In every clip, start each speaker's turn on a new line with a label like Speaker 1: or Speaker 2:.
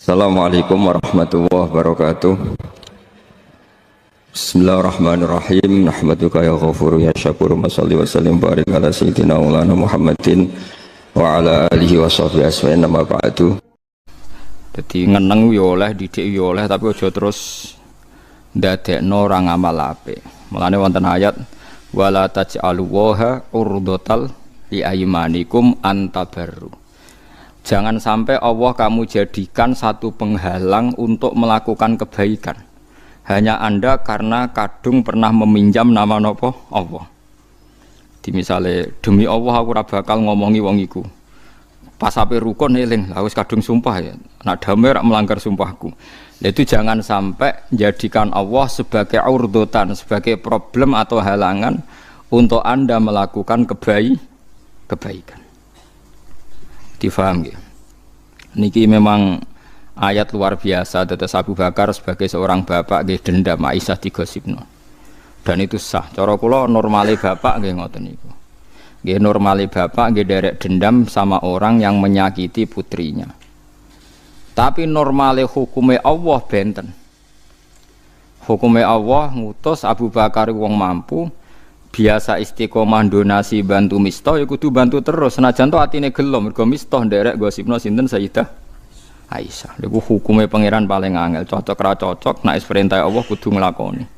Speaker 1: Assalamualaikum warahmatullahi wabarakatuh. Bismillahirrahmanirrahim. Nahmaduka ya ghafuru ya syakuru. Mashalli wa sallim barik ala sayyidina maulana Muhammadin wa ala alihi wa sahbihi asma'in nama ba'du. Jadi ngeneng yo oleh, didik yo oleh, tapi aja terus ndadekno ora ngamal apik. Mulane wonten ayat wala taj'alu waha urdotal li aymanikum antabarru. Jangan sampai Allah kamu jadikan satu penghalang untuk melakukan kebaikan. Hanya Anda karena kadung pernah meminjam nama nopo Allah. Di misalnya demi Allah aku ora bakal ngomongi wong iku. Pas ape rukun eling, lah wis kadung sumpah ya. Nak damai rak melanggar sumpahku. Itu jangan sampai jadikan Allah sebagai urdotan, sebagai problem atau halangan untuk Anda melakukan kebaikan. Difaham ya? Niki memang ayat luar biasa. Tetes Abu Bakar sebagai seorang bapak nggih dendam Aisyah digosipno. Dan itu sah. Cara kula normale bapak nggih ngoten niku. Nggih normale bapak nggih derek dendam sama orang yang menyakiti putrinya. Tapi normale hukume Allah benten. Hukume Allah ngutus Abu Bakar wong mampu biasa istiqomah donasi bantu Mistah ya kudu bantu terus senajan to atine gelo mergo Mistah nderek gosipno sinten Sayyidah Aisyah. Lha hukume pangeran paling angel, cocok ra cocok nek perintah Allah kudu nglakoni.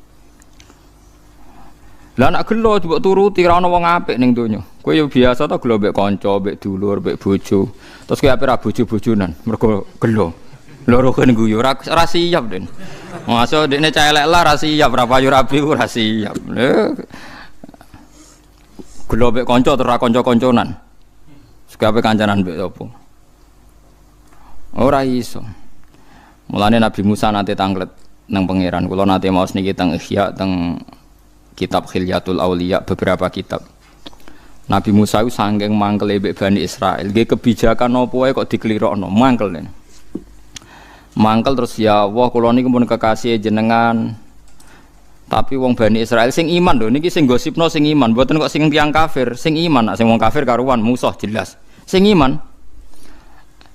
Speaker 1: Lah nek gelo mbok turuti ra ono wong apik ning donya. Kowe ya biasa to gelo mbek kanca, mbek dulur, mbek bojo. Terus kowe ape ra bojo-bojonan mergo gelo. Loro kene guyu ra siap den. Masuk dekne cah elek lah ra siap, ra payu rabi ora siap. Gelo mbek kanca terus ra kanca-kanconan. Sekape kancanan mbek apa? Ora iso. Mulane Nabi Musa nate tanglet nang pangeran. Kula nate maos niki teng Ihya teng kitab Khilyatul Auliya beberapa kitab. Nabi Musa ku saking mangkele mbek Bani Israil. Nggih kebijakan apa wae kok diklirokno, mangkel. Mangkel terus ya Allah kula niku pun kekasih jenengan. Tapi wong Bani Israil sing iman lho niki sing gosipno sing iman, mboten kok sing tiyang kafir, sing iman, sing wong kafir karuan musuh jelas. Sing iman.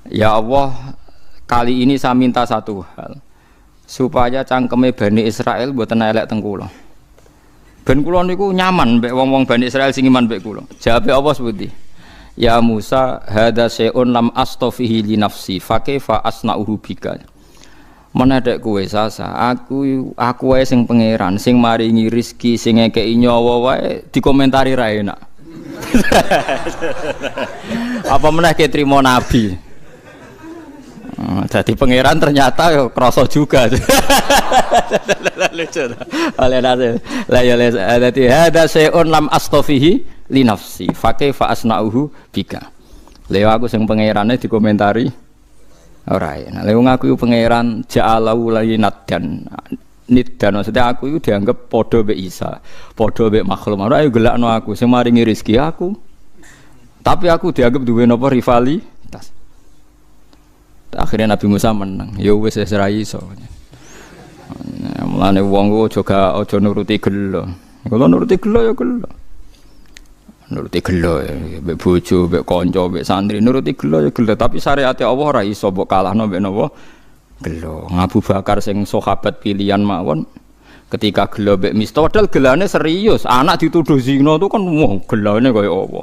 Speaker 1: Ya Allah, kali ini saya minta satu hal. Supaya cangkeme Bani Israil mboten elek teng kula. Ben kula niku nyaman mbek wong-wong Bani Israil sing iman mbek kula. Jawabe Allah sepundi? Ya Musa, hadza syai'un lam astafihi li nafsi, fa kaifa asna'uhu bika. Menedek kowe sasa, aku wae sing pangeran, sing maringi rezeki, sing ngekeki nyawa wae dikomentari ra enak. Apa meneh ke trimo nabi. Jadi pangeran ternyata yo krasa juga. Lucu. Lah ya dadi hada syai'un lam astafihi li nafsi, fa kaifa asna'uhu bika. Lha aku sing pangerane dikomentari ora enak. Lha wong aku iku pangeran ja'alahu lainat dan niddan, maksudnya aku itu dianggap padha mbek Isa, padha mbek makhluk. Ora ayo gelakno aku sing maringi rezeki aku. Tapi aku dianggap duwe napa rivalitas. Akhirnya Nabi Musa menang. Ya wis ora iso. Mulane wong aja nuruti gelo. Kalau nuruti gelo ya gelo. Nuruti gelo ya mbek bojo, mbek kanca, mbek santri nuruti gelo ya gelo, tapi syariat Allah ora iso mbok kalahno mbek napa gelo. Abu Bakar sing sahabat pilihan mawon ketika gelo mbek Mistah padahal gelane serius, anak dituduh zina itu kan wah gelane kaya apa.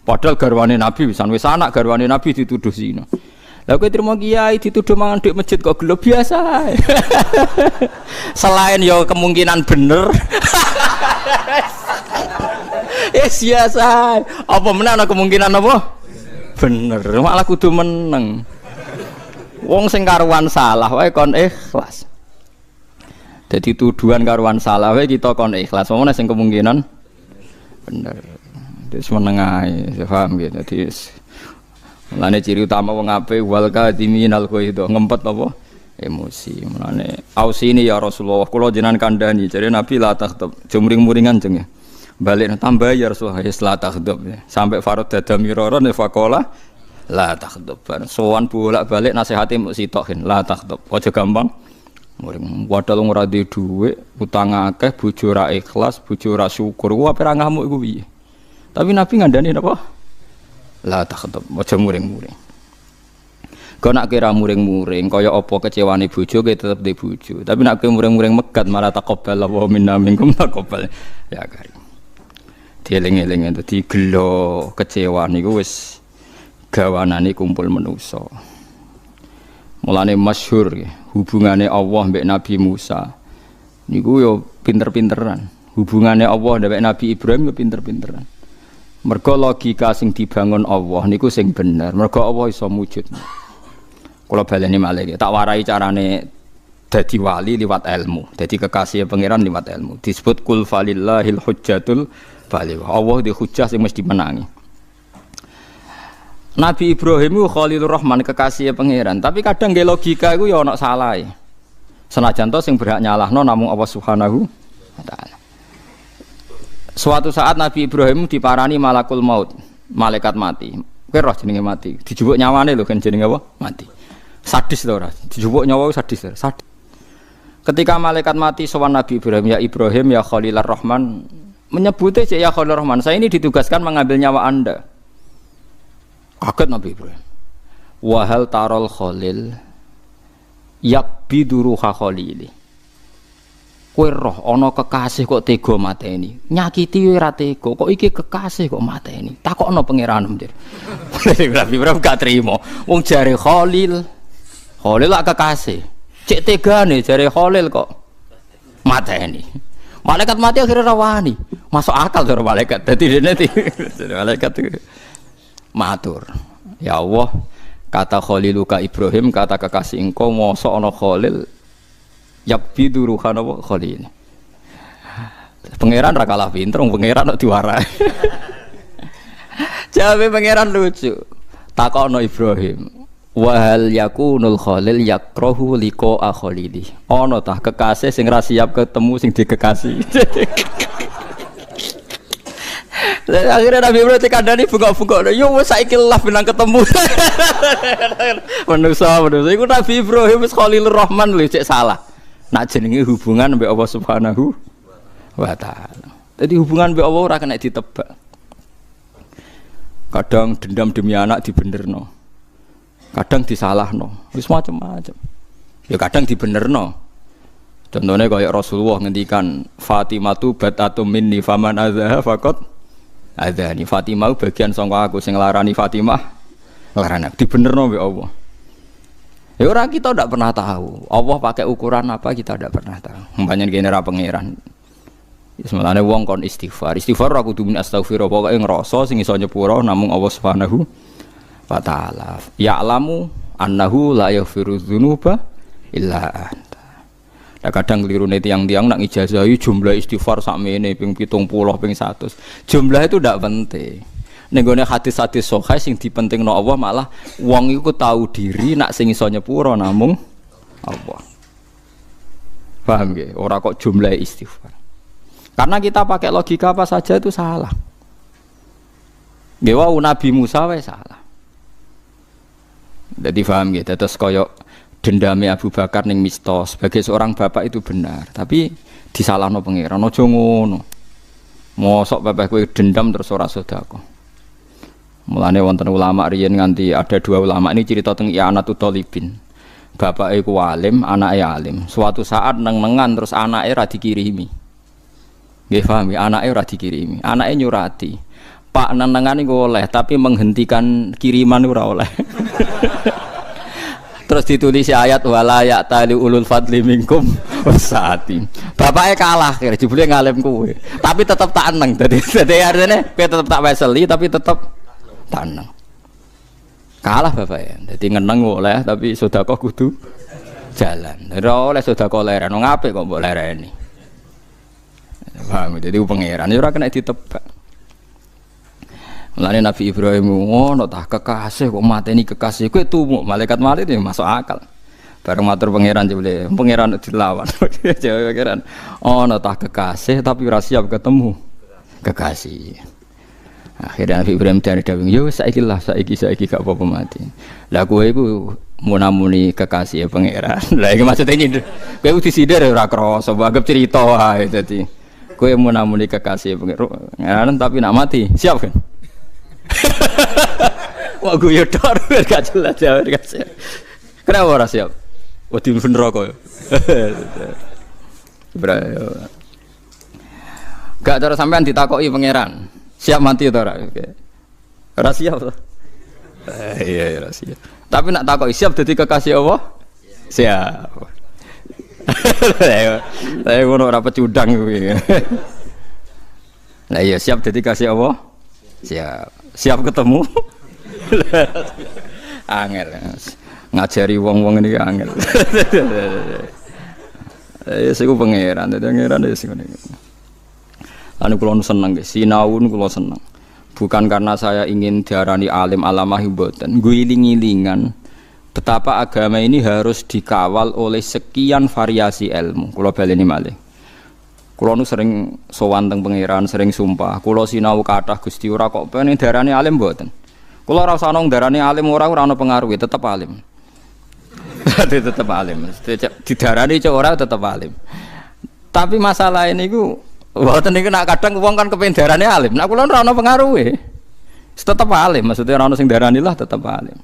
Speaker 1: Padahal garwane Nabi wis anak garwane Nabi dituduh zina. Lah kowe trimo kiai dituduh mangan ndek masjid kok gelo biasa. Selain ya kemungkinan bener. Biasa. Apa meneh ana kemungkinan apa? Bener, malah kudu meneng. Wong sing karuan salah wae kon ikhlas. Dadi tuduhan karuan salah wae kita kon ikhlas. Wong sing kemungkinan bener. Wis meneng ae, paham gitu. Dadi mulane ciri utama wong apik wal kadiminal qaido ngempet apa? Emosi. Mulane ausini ya Rasulullah kula jenengan kandhani jare Nabi la takhtab jumring-muringan jeng ya. Balik tambah ya Rasulullah la takhtab ya. Sampai farad dadamiron faqala la takhtab. Sowan bolak-balik nasihate muk sitokin la takhtab. Aja gampang muring padahal ora duwe dhuwit, utang akeh, bojo ra ikhlas, bojo ra syukur. Ku ape ra ngamuk iku piye? Tapi Nabi ngandani napa? La takhtab, aja muring-muring. Kau nak kira muring-muring, kaya apa kecewane bojo, kaya tetep di bojo. Tapi nak kira muring-muring megat malah taqabbal wa minna minkum taqabbal. Ya karim. Dieling-eling itu digelo kecewa niku wis gawanane kumpul manusa. Mulane masyhur hubungane Allah mbek Nabi Musa. Niku yo pinter-pinteran. Hubungane Allah mbek Nabi Ibrahim yo pinter-pinteran. Mergo logika sing dibangun Allah niku sing bener. Mergo Allah iso mujud. Kula baleni malih tak warai carane dadi wali liwat ilmu. Dadi kekasih pangeran liwat ilmu. Disebut kul falillahil hujjatul baligh. Allah di hujjah sing mesti menangi. Nabi Ibrahim Khalilur Rahman kekasih pangeran, tapi kadang nggih logika iku ya ana salahe. Senajan to sing berhak nyalahno namung Allah Subhanahu wa taala. Suatu saat Nabi Ibrahim diparani malakul maut, malaikat mati. Kowe roh jenenge mati, dijupuk nyawane lho kan jenenge apa? Mati. Sadis lho ora, dijupuk nyawa sadis lho. Sadis. Ketika malaikat mati sowan Nabi Ibrahim, ya Ibrahim ya Khalilur Rahman, menyebutnya ya Khalilur Rahman, saya ini ditugaskan mengambil nyawa Anda. Kaget Nabi Ibrahim. Wahal tarol Khalil yakbidu ruha Khalili. Kowe roh ana kekasih kok tega mateni. Nyakiti ora tega, kok iki kekasih kok mateni. Takokno pangeran Nabi Ibrahim gak trimo. Wong jare Khalil lak kekasih. Cek tegane jare Khalil kok mateni. Malaikat mati akhirnya rawani. Masuk akal karo malaikat. Dadi dene malaikat matur. Ya Allah, kata Khaliluka Ibrahim, kata kekasih engkau mosok ana Khalil yakbidu ruhan apa Khalil. Pangeran ra kalah pinter, pangeran kok diwarai. Jawabe pangeran lucu. Takokno Ibrahim, wa hal yakunul Khalil yakrahu liqa Khalili. Ana tah kekasih sing ra siap ketemu sing dikekasih. Akhirnya Nabi Ibrahim dikandani buka-buka. Yo wis saiki lah benang ketemu. Manusa iku Nabi Ibrahim wis Khalilur Rahman lho cek salah. Nak jenenge hubungan mbek Allah Subhanahu wa taala. Dadi hubungan mbek Allah ora kena ditebak. Kadang dendam demi anak dibenerno. Kadang disalahno. Wis macam-macam. Ya kadang dibenerno. Contohnya kayak Rasulullah ngendikan Fatimatu batatum minni faman adzaha faqat adzani. Fatimah bagian sangka aku sing nglarani Fatimah nglarani dibenerno mbek Allah. Ya orang kita tidak pernah tahu. Allah pakai ukuran apa kita tidak pernah tahu. Mbaknya genera pangeran. Semalane wong kon istighfar. Istighfar ora kudu min astaghfirullah, pokoke ngrasa sing iso nyepuro namung Allah Subhanahu wa taala. Ya'lamu annahu la yaghfiru dzunuba illa anta. Lah kadang klirune tiyang-tiyang nak ngijazahi jumlah istighfar sakmene ping 70 ping 100. Jumlah itu ndak penting. Ning gone hadis-hadis sahih sing dipentingno Allah malah wong iku tahu diri nak sing iso nyepuro namung Allah. Paham nggih? Ora kok jumlah istighfar. Karena kita pakai logika apa saja itu salah. Nggih wae Nabi Musa wae salah. Jadi paham nggih? Terus koyo dendame Abu Bakar ning Mista sebagai seorang bapak itu benar, tapi disalahno pangeran. Aja ngono. Mosok bapak kowe dendam terus ora sedekah. Mulane wonten ulama riyen nganti ada dua ulama ini cerita teng I'anatul Thalibin. Bapake ku alim, anake alim. Suatu saat neng-nengan terus anake ra dikirimi. Nggih paham ya, anake ora dikirimi. Anake nyurati. Pak neng-nengan iku oleh, tapi menghentikan kiriman ora oleh. Terus ditulis ayat wala ya'tali ulul fadli minkum wasati. Bapake kalah kira jebule ngalim kowe. Tapi tetep tak eneng. Dadi artine kowe tetep tak weseli tapi tetep taneng. Kalah bapak ya. Jadi ngeneng oleh tapi sedekah kudu jalan. Ora oleh sedekah leren. Wong apik kok mbok lereni. Paham? Jadi pangeran ora kena ditebak. Mulane Nabi Ibrahim ngono tah kekasih kok mateni kekasih kowe tumuk malaikat mati itu masuk akal. Bareng matur pangeran jebule, pangeran dilawan. Jawab pangeran. Ono tah kekasih tapi ora siap ketemu kekasih. Akhirnya Nabi Ibrahim dari dawing, yo saiki gak apa-apa mati. Lah kowe iku munamuni kekasih pangeran. Lah iki maksudnya ini kowe disindir ora krasa, anggap cerita wae dadi. Kowe munamuni kekasih pangeran tapi nak mati, siap kan? Kok guyu tok gak jelas ya. Kenapa ora siap? Wedi neraka. Gak cara sampean ditakoki pangeran. Siap mati to ora? Ora siap to. Iya ora siap. Tapi nak takoki siap dadi kekasih Allah? Siap. Lah ngono ora pecundang kuwi. Lah iya siap dadi kasih Allah? Siap. Siap ketemu? Angel. Ngajari wong-wong ini angel. Saya ku pangeran, dadi pangeran wis ngene. Anu kula seneng nggih, sinaun kula seneng. Bukan karena saya ingin diarani alim alamah mboten, guling-gilingan betapa agama ini harus dikawal oleh sekian variasi ilmu. Kula baleni malih. Kula nu sering sowan teng pangeran, sering sumpah, kula sinau kathah Gusti ora kok pengen diarani alim mboten. Kula ora usah nang diarani alim ora ana pengaruhe, tetep alim. Tetep alim. Didarani cok ora tetep alim. Tapi masalah ini ku mboten niku nak kadang wong kan kepengin diarani alim. Nak kula ora ana pengaruhe. Tetep alim, maksudnya ora ana sing diarani lah tetep alim.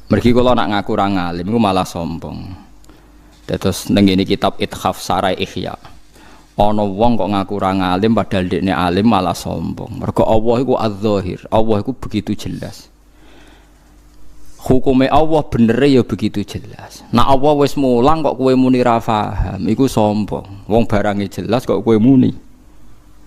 Speaker 1: Mergi kula nak ngaku ora ngalim iku malah sombong. Terus ning ngene kitab Ithaf Sarai Ihya. Ana wong kok ngaku ora ngalim padahal dekne alim malah sombong. Mergo Allah iku az-zahir. Allah iku begitu jelas. Hukume Allah bener ya begitu jelas. Nah Allah wis mulang kok kowe muni ra paham, iku sombong. Wong barange jelas kok kowe muni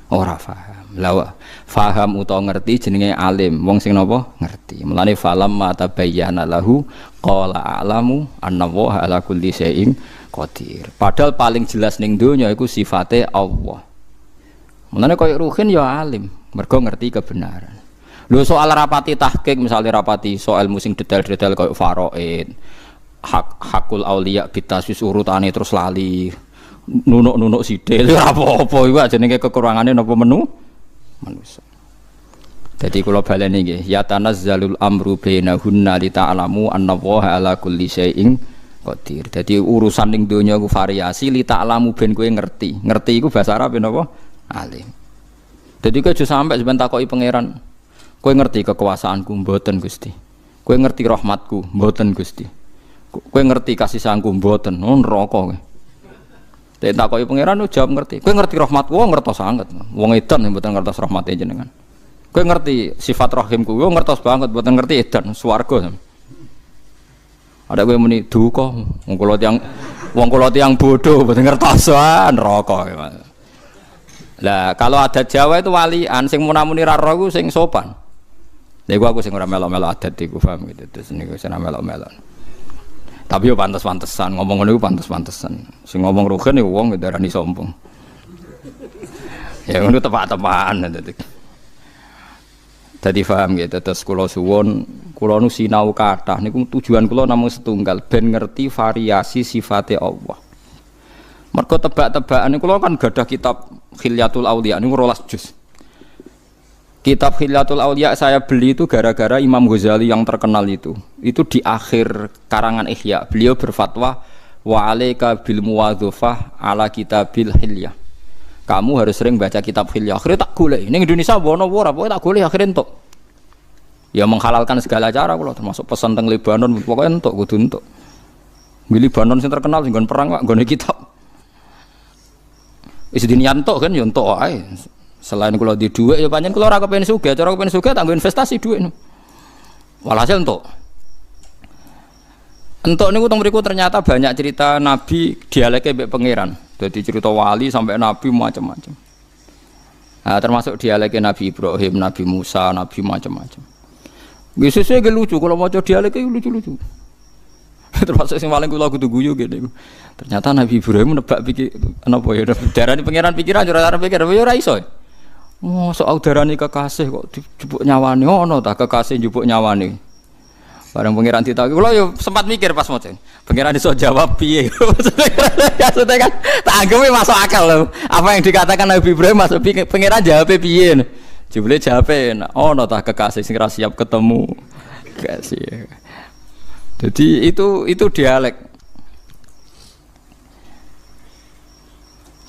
Speaker 1: ora paham. Lah paham utawa ngerti jenenge alim. Wong sing napa ngerti. Mulane falam ma tabayyana lahu qala a'lamu annallaha ala kulli syai'in qadir. Padahal paling jelas ning donya iku sifate Allah. Mulane koyo Ruhin ya alim, mergo ngerti kebenaran. Lho soal rapati tahqiq misalnya rapati soal musing detail-detail kayak faraid hakul auliya bitasis urutane terus lali nunuk-nunuk sithik ora apa-apa iku jenenge kekurangane napa manusa. Dadi kula baleni nggih ya tanazzalul amru bainahunna li ta'lamu annallaha ala kulli syai'in qadir. Dadi urusan ning donya ku variasi li ta'lamu ben kowe ngerti. Ngerti iku bahasa Arab napa? Alim. Dadi kowe aja sampe sampean takoki pangeran kowe ngerti kekuasaanku mboten Gusti. Kowe ngerti rahmatku mboten Gusti. Kowe ngerti kasih sayangku mboten. Neraka kowe. Dek takoki pangeran jawab ngerti. Kowe ngerti rahmatku ngertos sanget. Wong edan mboten ngertos rahmate jenengan. Kowe ngerti sifat rahimku ngertos banget mboten ngerti edan swarga. Ada kowe muni duka wong kula tiyang bodoh mboten ngertos neraka. Lah kalau ada Jawa itu walian sing munamuni ra ro iku sing sopan. Lha aku sing ora melok-melok adat iku paham gitu. Terus niku sing melok-melok. Tapi yo pantes-pantesan, ngomong ngono iku pantes-pantesan. Sing ngomong Ruhin iku wong darani sombong. Ya ngono tepak-tepakan dadi. Dadi paham gitu. Terus kula suwun, kula nu sinau kathah niku tujuan kula namung setunggal ben ngerti variasi sifate Allah. Mergo tebak-tebakan niku kula kan gadah kitab Khilyatul Auliya niku 12 juz. Kitab Khilyatul Auliya saya beli itu gara-gara Imam Ghazali yang terkenal itu. Itu di akhir karangan Ihya. Beliau berfatwa wa 'alaika bil muwadzafah ala kitabil Hilyah. Kamu harus sering baca kitab Hilyah. Akhirnya tak golek. Ning Indonesia ono ora, pokoke tak golek akhirnya entuk. Ya menghalalkan segala cara kula termasuk pesan teng Lebanon pokoke entuk kudu entuk. Lebanon sing terkenal sing nggon perang kok nggone kitab. Wis diniantuk kan ya entuk ae. Selain kula di dhuwit ya pancen kula ora kepengin sugih, cara kepengin sugih tak nggo investasi dhuwit. Walhasil entuk. Entuk niku teng mriku ternyata banyak cerita nabi dialeke mbek pangeran. Dadi cerita wali sampai nabi macam-macam. Nah, termasuk dialeke Nabi Ibrahim, Nabi Musa, nabi macam-macam. Biasanya ge lucu kalau maca dialeke lucu-lucu. Termasuk sing paling kula kudu guyu ngene. Ternyata Nabi Ibrahim nebak pikir napa ya darani pangeran pikiran ora arep pikir ya ora iso. Soal darani kekasih kok dijupuk nyawane ono ta kekasih njupuk nyawane. Bareng pangeran ditakoki kula yo sempat mikir pas maca. Pangeran iso jawab piye? Maksudnya kan tak anggap masuk akal loh. Apa yang dikatakan Nabi Ibrahim masuk pangeran jawab piye? Jebule jawabe ono ta kekasih sing ra siap ketemu. Kasih. Jadi itu dialek.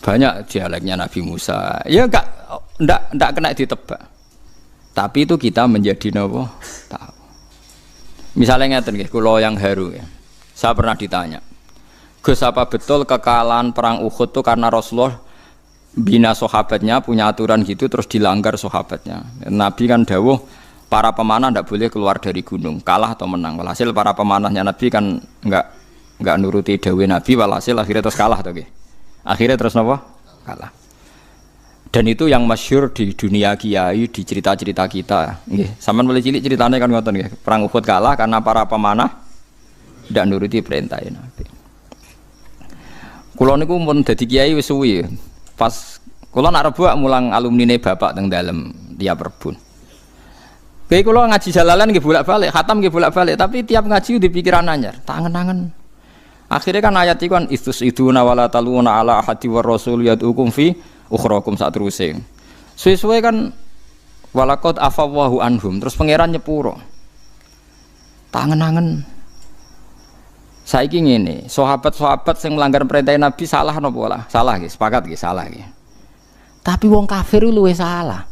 Speaker 1: Banyak dialeknya Nabi Musa. Ya enggak kena ditebak. Tapi itu kita menjadi nopo tahu. Misalnya ngeten nggih, kula yang haru ya. Saya pernah ditanya, Gus apa betul kekalahan perang Uhud itu karena Rasulullah bina sahabatnya punya aturan gitu terus dilanggar sahabatnya. Nabi kan dawuh para pemanah tidak boleh keluar dari gunung, kalah atau menang. Walhasil para pemanahnya Nabi kan enggak nuruti dawuh Nabi, walhasil akhirnya terus kalah to nggih. Akhirnya terus napa? Kalah. Dan itu yang masyhur di dunia kiai, di cerita-cerita kita. Nggih, sampean boleh cilik ceritanya kan ngoten nggih. Perang Uhud kalah karena para pemanah tidak nuruti perintah Nabi. Kulo niku mun dadi kiai wis suwi. Pas kulo nak rebuak mulang alumnine bapak teng dalem tiap rebun. Kiai kulo ngaji jalalan nggih bolak-balik, khatam nggih bolak-balik, tapi tiap ngaji di pikiran anyar, tangen-tangen. Akhirnya kan ayat iku kan istusiduna wala taluna ala ahadi war rasul yad'ukum fi ukhrakum sak teruse. Suwe-suwe kan walaqad afawwahu anhum, terus pangeran nyepuro. Tangen-tangen. Saiki ngene, sahabat-sahabat sing melanggar perintah Nabi salah napa ora? Salah nggih, sepakat nggih salah nggih. Tapi wong kafir luwih salah.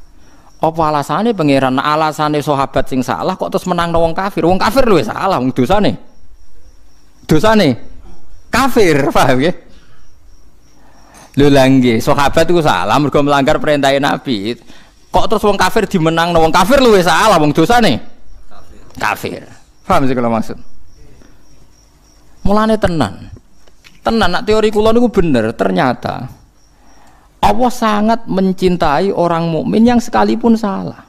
Speaker 1: Apa alasane pangeran alasane sahabat sing salah kok terus menangno wong kafir? Wong kafir luwih salah wong dosane. Dosane kafir, paham nggih? Lho lha nggih, sahabat iku salah mergo melanggar perintah Nabi. Kok terus wong kafir dimenangno wong kafir luwih salah wong dosane? Kafir. Paham sih kalau maksud? Mulane tenan nak teori kula niku bener. Ternyata Allah sangat mencintai orang mukmin yang sekalipun salah.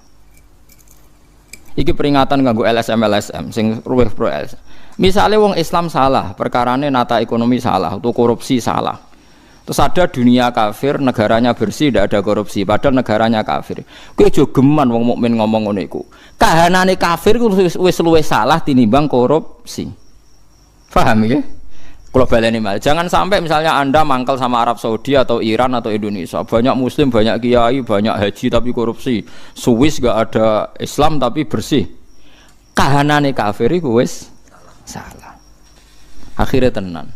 Speaker 1: Iki peringatan kanggo LSM sing ruweh pro LSM. Misale wong Islam salah, perkarane nata ekonomi salah, atau korupsi salah. Terus ada dunia kafir, negaranya bersih, tidak ada korupsi, padahal negaranya kafir. Kowe aja geman wong mukmin ngomong ngono iku. Kahanane kafir ku wis luwih salah tinimbang korupsi. Paham ya? Kalau baleni mal, jangan sampai misalnya Anda mangkel sama Arab Saudi atau Iran atau Indonesia, banyak Muslim, banyak kiai, banyak haji tapi korupsi. Swiss gak ada Islam tapi bersih. Kahanane kafir iku wis salah. Akhirnya tenan.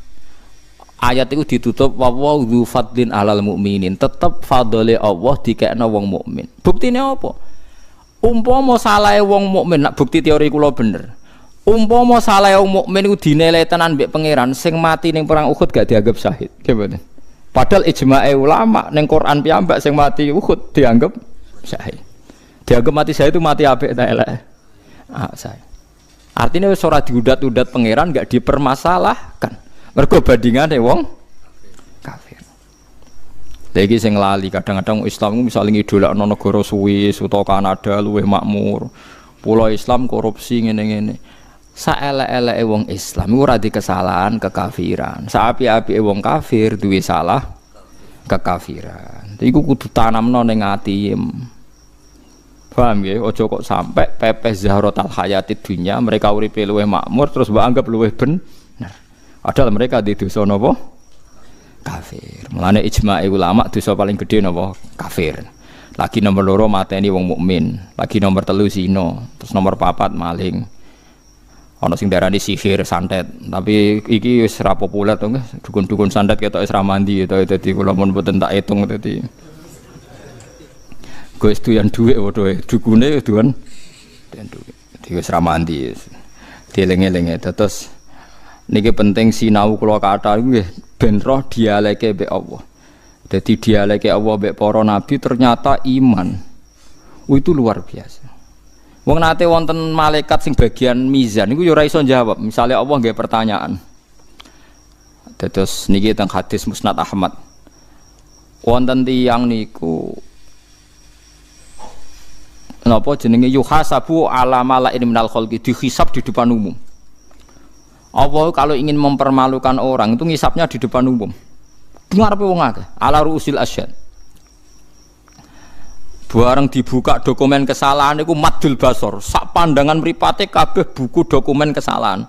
Speaker 1: Ayat itu ditutup wallahu dzu fadlin alal mukminin. Tetep fadhole Allah dikekno wong mukmin. Buktine apa? Umpama salahe wong mukmin, nak bukti teori kula bener. Umpama salah wong mukmin iku dinilai tenan mbek pangeran sing mati ning perang Uhud gak dianggap syahid. Gimana? Padahal ijma'e ulama ning Quran piyambak sing mati Uhud dianggap syahid. Dianggap mati syahid itu mati apik ta elek? Syahid. Artinya wis ora diudat-udat pangeran gak dipermasalahkan. Mergo bandingane wong kafir. Lagi sing lali kadang-kadang Islam ku misale ngidolakno negara Swiss utawa Kanada luwih makmur. Pulau Islam korupsi ngene-ngene. Saelek-eleke wong Islam ora di kesalahan kekafiran. Saapi-apike wong kafir duwe salah kekafiran. Iku kudu tanamno ning ati. Paham ya? Aja kok sampai pepes zahratal hayatid dunya, mereka uripe luwih makmur terus mbok anggap luwih bener. Padahal mereka di dosa napa? Kafir. Mulane ijma' ulama dosa paling gede napa? Kafir. Lagi nomor loro mateni wong mukmin, lagi nomor 3 zina, terus nomor 4 maling. Ana sing darani sihir, santet, tapi iki wis ora populer to, dukun-dukun santet ketok wis ra mandi to, dadi kula mun mboten tak etung dadi. Wis duyan dhuwit padha dukune duan dhuwit. Dadi wis ra mandi. Dieling-eling terus niki penting sinau kula kathah nggih ben roh dialeke mbek Allah. Dadi dialeke Allah mbek para nabi ternyata iman. Itu luar biasa. Wong nate wonten malaikat sing bagian mizan niku ya ora iso jawab. Misale Allah nggih pertanyaan. Terus niki teng hadis Musnad Ahmad. Wonten tiyang niku napa jenenge yuhasabu ala malain minal khalqi, dihisab di depan umum. Allah kalau ingin mempermalukan orang itu ngisapnya di depan umum. Ngarepe wong akeh, ala ruusil asyad. Bareng dibuka dokumen kesalahan itu madul basor, sak pandangan mripate kabeh buku dokumen kesalahan.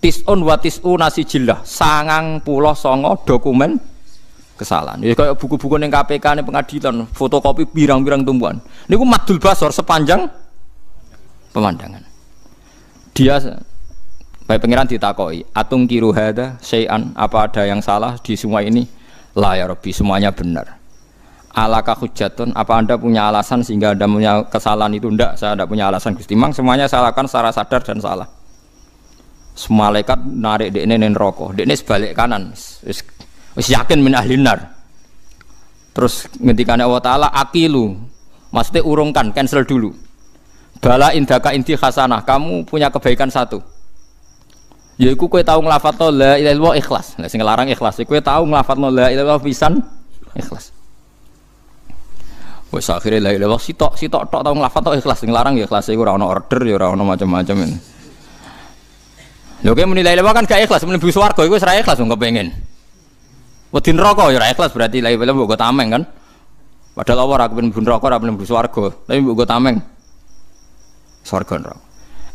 Speaker 1: Tis'un wa tis'u nasijillah, 99 dokumen kesalahan. Ya kayak buku-buku ning KPK ning pengadilan, fotokopi pirang-pirang tumpuan. Niku madul basor sepanjang pemandangan. Dia baik pangeran ditakoki, atung kiru hada syai'an, apa ada yang salah di semua ini? La ya Rabbi, semuanya benar. Alaka hujjatun, apa Anda punya alasan sehingga Anda punya kesalahan itu? Ndak, saya tidak punya alasan Gusti. Memang semuanya saya lakukan secara sadar dan salah. Malaikat narik dekne ning neraka, dekne sebalik kanan. Wis yakin min ahli nar. Terus ngendikane Allah taala aqilu, maksudnya urungkan, cancel dulu. Bala indaka inti hasanah, kamu punya kebaikan satu. Yaiku kowe tau nglafadzno la ilaha illallah ikhlas. Lah sing larang ikhlas, kowe tau nglafadzno la ilaha illallah pisan ikhlas. Wes akhire la ilaha sitok tok tau nglafadzno ikhlas, sing larang ya ikhlas iku ora ono order ya ora ono macam-macam. Lho kowe muni la ilaha kan gak ikhlas, mlebu swarga iku wis ora ikhlas wong kepengin. Wedi neraka ya ora ikhlas berarti la ilaha illallah mbok tameng kan. Padahal Allah ora kepengin mlebu neraka ora mlebu swarga, tapi mbok tameng. Swarga neraka.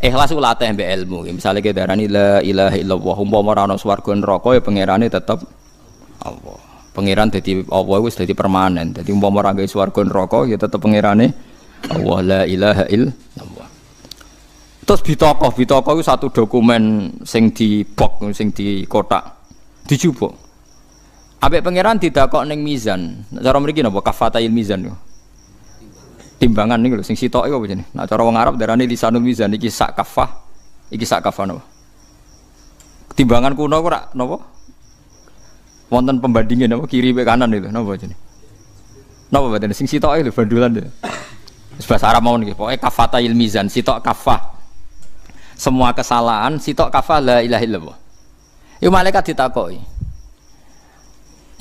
Speaker 1: Ikhlas ku latih mbek ilmu. Misale kita darani la ilaha illallah umpama ora ono swarga neraka ya pangerane tetep Allah. Pangeran dadi Allah wis dadi permanen. Dadi umpama ora gawe swarga neraka ya tetep pangerane Allah la ilaha illallah. Terus bitaqah iku satu dokumen sing dibok sing di kotak dijupuk. Ambek pangeran didakok ning mizan. Cara mriki napa kafatail mizan yo. Timbangan niku lho sing sitok iku apa jenenge? Nek cara wong Arab darani lisanul mizan iki sak kafah. Iki sak kafah napa? Timbangan kuno ora napa? Wonten pembandinge napa kiri mek kanan itu napa jenenge? Napa baten sing sitok lho bandulan lho. Wis bahasa Arab mawon iki. Pokoke kafatail mizan, sitok kafah. Semua kesalahan sitok kafah la ilaha illallah. Iku malaikat ditakoki.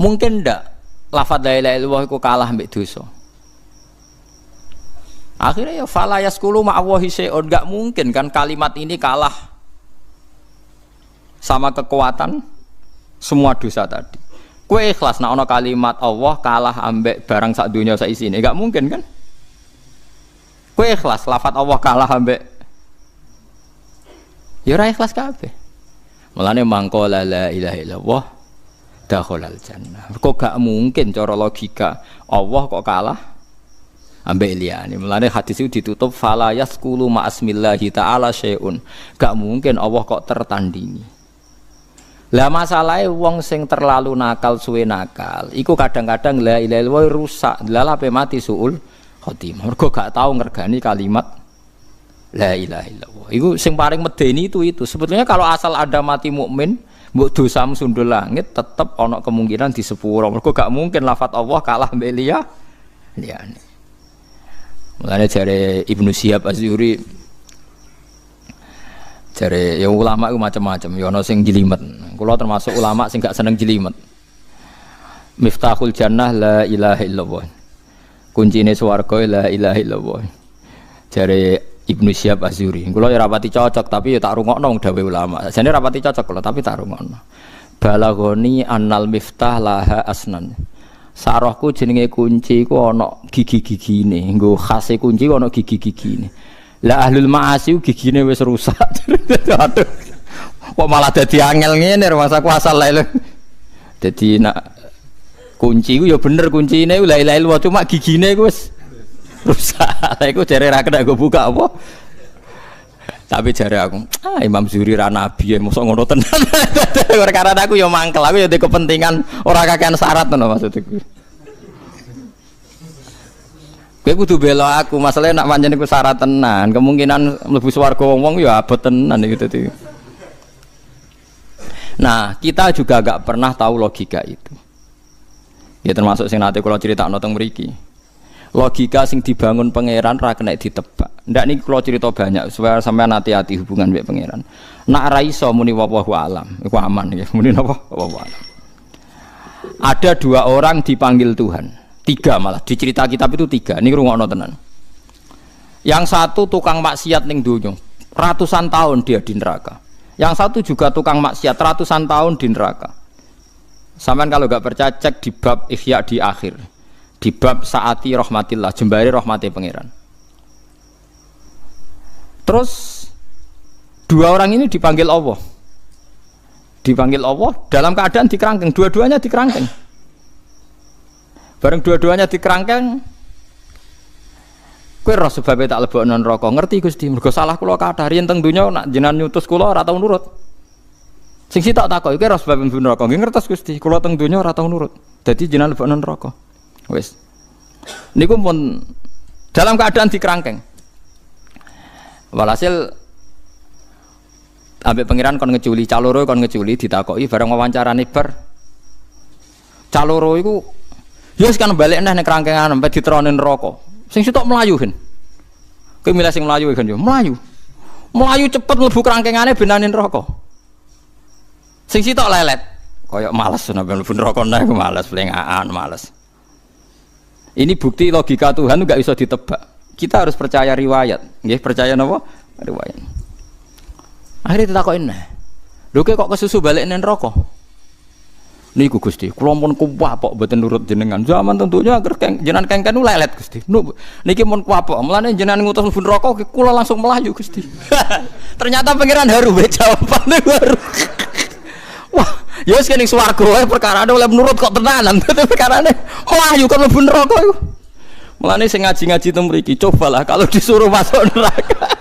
Speaker 1: Mungkin ndak lafadz la ilaha illallah iku kalah mbek dosa. Akhirnya ya fala yaskulu ma'allahi syai'un, enggak mungkin kan kalimat ini kalah sama kekuatan semua dosa tadi. Kowe ikhlas nek ana kalimat Allah kalah ambek barang sak donya sak isine, enggak mungkin kan? Kowe ikhlas lafadz Allah kalah ambek ya ora ikhlas kabeh. Mulane mangko la ilaha illallah dakhalal jannah. Kok gak mungkin cara logika Allah kok kalah ambek liyane. Mulane hadis itu ditutup fala yaskulu ma asmillahi ta'ala syai'un. Gak mungkin Allah kok tertandingi. Lah masalahe wong sing terlalu nakal suwe nakal, iku kadang-kadang la ilaha illallah rusak, lalape mati suul khotimah. Mergo gak tau ngergani kalimat la ilaha illallah. Iku sing paling medeni itu. Sebetulnya kalau asal ada mati mukmin, mbok dosamu sundul langit tetep ana kemungkinan di sepuro. Mergo gak mungkin lafadz Allah kalah mbek liyane. Mulane jare Ibnu Syihab Az-Zuhri jare ya ulama itu macam-macam, ya ana sing jelimet. Kula termasuk ulama sing gak seneng jelimet. Miftahul jannah la ilaha illallah. Kuncine swarga la ilaha illallah. Jare Ibnu Syihab Az-Zuhri. Kula ya rapati cocok tapi ya tak rungokno dawuh ulama. Jane rapati cocok kula tapi tak rungokno. Balaghoni annal miftah laha asnan. Sarahku jenenge kunci ku ana gigi-gigine. Nggo khase kunci ku ana gigi-gigine. Lah ahlul ma'asi gigine wis rusak. Aduh. Kok malah dadi angel ngene masaku asal lho. Dadi nak kunci ku ya bener kuncine la ilaha illallah cuma gigine ku wis rusak. Lah iku jare ra kena go buka apa. Tapi jare aku, Imam Zuhri ra nabi, mosok ngono tenan. Karena aku ya mangkel, aku ya ada kepentingan ora kakean syarat ngono maksudku. Kowe kudu bela aku, masalahnya nak pancen iku syarat tenan, kemungkinan mlebu swarga wong-wong ya abot tenan gitu tadi. Nah, kita juga gak pernah tahu logika itu. Ya termasuk sing nate kula critakno teng mriki. Logika sing dibangun pangeran ra kena ditebak. Ndak niki kula cerita banyak supaya sampean hati-hati hubungan mbek pangeran. Nak ra iso muni wallahu alam, iku aman nggih. Muni napa? Wallahu alam. Ada dua orang dipanggil Tuhan. Tiga malah di cerita kitab itu tiga. Niki rungokno tenan. Yang satu tukang maksiat ning donya. Ratusan tahun dia di neraka. Yang satu juga tukang maksiat ratusan tahun di neraka. Sampean kalau enggak percaya cek di bab Ihya di akhir. Di bab saati rahmatillah, jembari rahmati pangeran. Terus dua orang ini dipanggil Allah. Dipanggil Allah dalam keadaan dikerangkeng, dua-duanya dikerangkeng. Bareng dua-duanya dikerangkeng, kowe roh sebabe tak lebokno neraka. Ngerti Gusti, mergo salah kula kathah riyen teng donya nak jenengan nyutus kula ora tau nurut. Sing sitok takoki kowe roh sebabe mlebu neraka. Nggih ngertos Gusti, kula teng donya ora tau nurut. Dadi jenengan lebokno neraka. Wis. Niku pun dalam keadaan dikerangkeng. Walhasil ambek pangeran kon ngeculi, caloro kon ngeculi ditakoki bareng wawancarane bar. Caloro iku ya wis kan balik neh ning kerangkengan sampai diterone neraka. Sing sitok mlayu kan. Kowe milih sing mlayu kan yo mlayu. Mlayu cepet mlebu kerangkengane benane neraka. Sing sitok lelet. Kayak males sampe mlebu neraka neh males plengaan males. Ini bukti logika Tuhan itu gak bisa ditebak. Kita harus percaya riwayat. Nggih, percaya napa? Riwayat. Akhirnya ditakokin nah. Lho kok kesusu balik ning neraka? Niku Gusti, kula pun kuwapok mboten nurut jenengan. Zaman tentunya agar jenengan kengken lelet Gusti. Niki mun kuwapok, mulane jenengan ngutus mlebu neraka kula langsung melayu Gusti. Ternyata pangeran haru jawabane baru. Wah, ya wis kene swarga wae perkarane oleh menurut kok tenanan. Perkarane melayu kon mlebu neraka iku. Mulane sing ngaji-ngaji teng mriki cobalah kalau disuruh masuk neraka.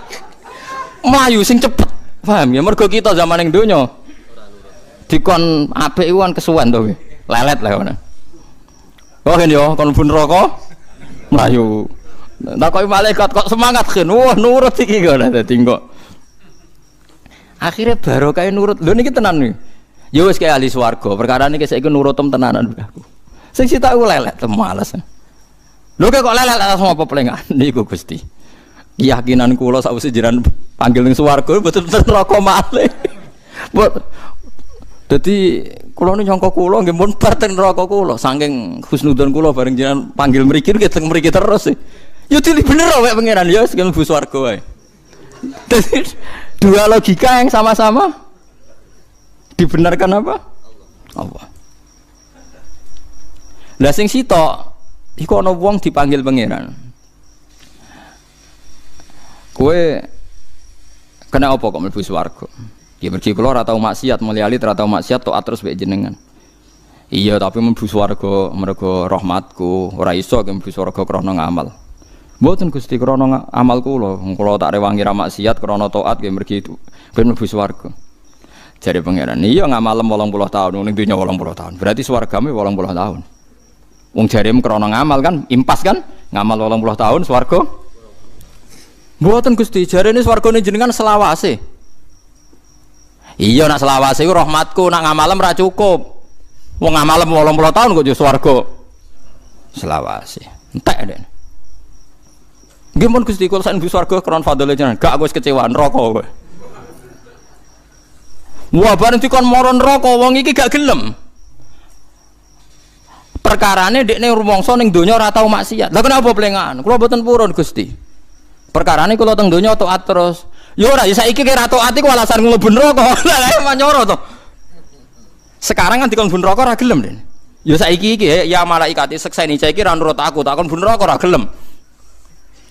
Speaker 1: Melayu sing cepet. Paham ya mergo kita zaman ning donya dikon apik iku kan kesuwen to kowe. Lelet lah ngono. Oh ngene yo kon mlebu neraka melayu. Takoki malaikat kok semangat gen. Wah nurut iki kok dadi kok. Akhire barokah nurut. Lho niki tenan nih. Ya wis kaya ahli swarga. Perkara niki saiki nurutem tenanan aku. Sing sitok aku lelet males. Lho kok lelet langsung apa plengan niku Gusti. Keyakinan kula sawise jenengan panggil ning swarga betul-betul neraka malih. Dadi kula nu nyangka kula nggih mun bar teng neraka kula saking husnudzon kula bareng jenengan panggil mriki teng mriki terus. Ya dili bener wae pangeran ya sing mlebu swarga wae. Dadi dua logika yang sama-sama dibenarkan apa? Allah. Lah sing sitok iku ana wong dipanggil pangeran. Kowe kena apa kok mlebu swarga? Ya mergi kula ora tau maksiat, mulyali ora tau maksiat taat terus wae jenengan. Iya, tapi mlebu swarga mergo rahmatku, ora iso mlebu swarga krana ngamal. Mboten Gusti krana amal kula, kula tak rewangi ra maksiat krana taat nggih mergi ben mlebu swarga. Jare pangeran, iya ngamalem 80 tahun ning dunya 80 tahun. Berarti swargane 80 tahun. Wong jarem krana ngamal kan impas kan? Ngamal 80 tahun swarga. Mboten Gusti, jarene swargane jenengan selawase. Iya nak selawase iku rahmatku, nak ngamalem ra cukup. Wong ngamalem 80 tahun kok yo swarga. Selawase. Entek nek. Nggih mun Gusti kula sak mlebu swarga krana fadhole jenengan. Gak aku wis kecewa neraka kowe. Wah bareng dikon mara neraka wong iki gak gelem. Perkarane dekne rumangsa ning donya ora tau maksiat. Lah kenapa plengan? Kula mboten purun Gusti. Perkarane kula teng donya taat terus. Ya ora ya saiki kira taat iku alasan mlebu neraka. Lah manyoro to. Sekarang kan dikon mlebu neraka ora gelem, Den. Ya saiki iki ya malaikat sekseni saiki ra nurut aku, tak kon mlebu neraka ora gelem.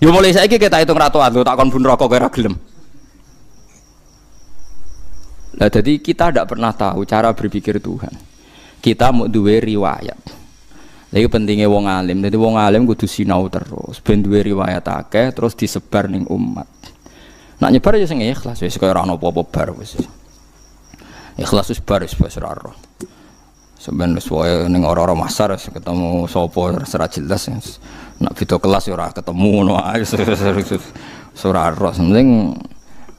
Speaker 1: Ya mulai saiki kita hitung ra taat lho, tak kon mlebu neraka ora gelem. Lah jadi kita tidak pernah tahu cara berpikir Tuhan. Kita mau duwe riwayat. Lagi pentingnya wong alim. Jadi wong alim kudu sinau terus. Ben duwe riwayat akeh terus disebar ning umat. Nak nyebar ya sing ikhlas wis kaya ora ono apa-apa bar wis. Ikhlas wis bar wis ora ora. Sampeyan wis wae ning ora-ora masar ketemu sapa ora jelas. Nak beda kelas ya ora ketemu ngono ae. Ora ora. Penting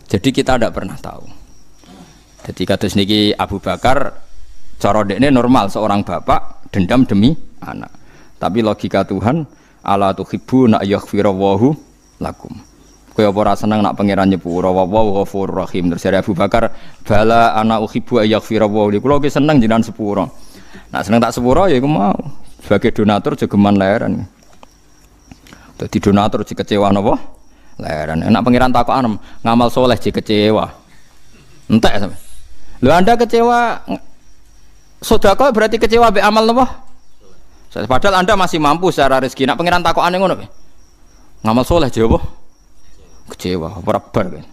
Speaker 1: jadi kita tidak pernah tahu. Jadi kados niki Abu Bakar cara dekne normal seorang bapak dendam demi anak. Tapi logika Tuhan ala tuhibbu na yaghfirallahu lakum. Kowe apa ora seneng nak pangeran nyepuro wa ghafurur rahim. Terus dari Abu Bakar bala ana uhibbu yaghfirallahu li. Kula ki seneng jenengan sepuro. Nak seneng tak sepuro ya iku mau sebagai donatur jogeman leren. Dadi donatur dikecewa napa? Leren. Nek pangeran takokan ngamal soleh dikecewa. Entek sampe. Lho Anda kecewa sedekah berarti kecewa be amal napa? Padahal Anda masih mampu secara rezeki. Nak pangeran takokane ngono piye? Ngamal soleh jawab kecewa, ora bar kan.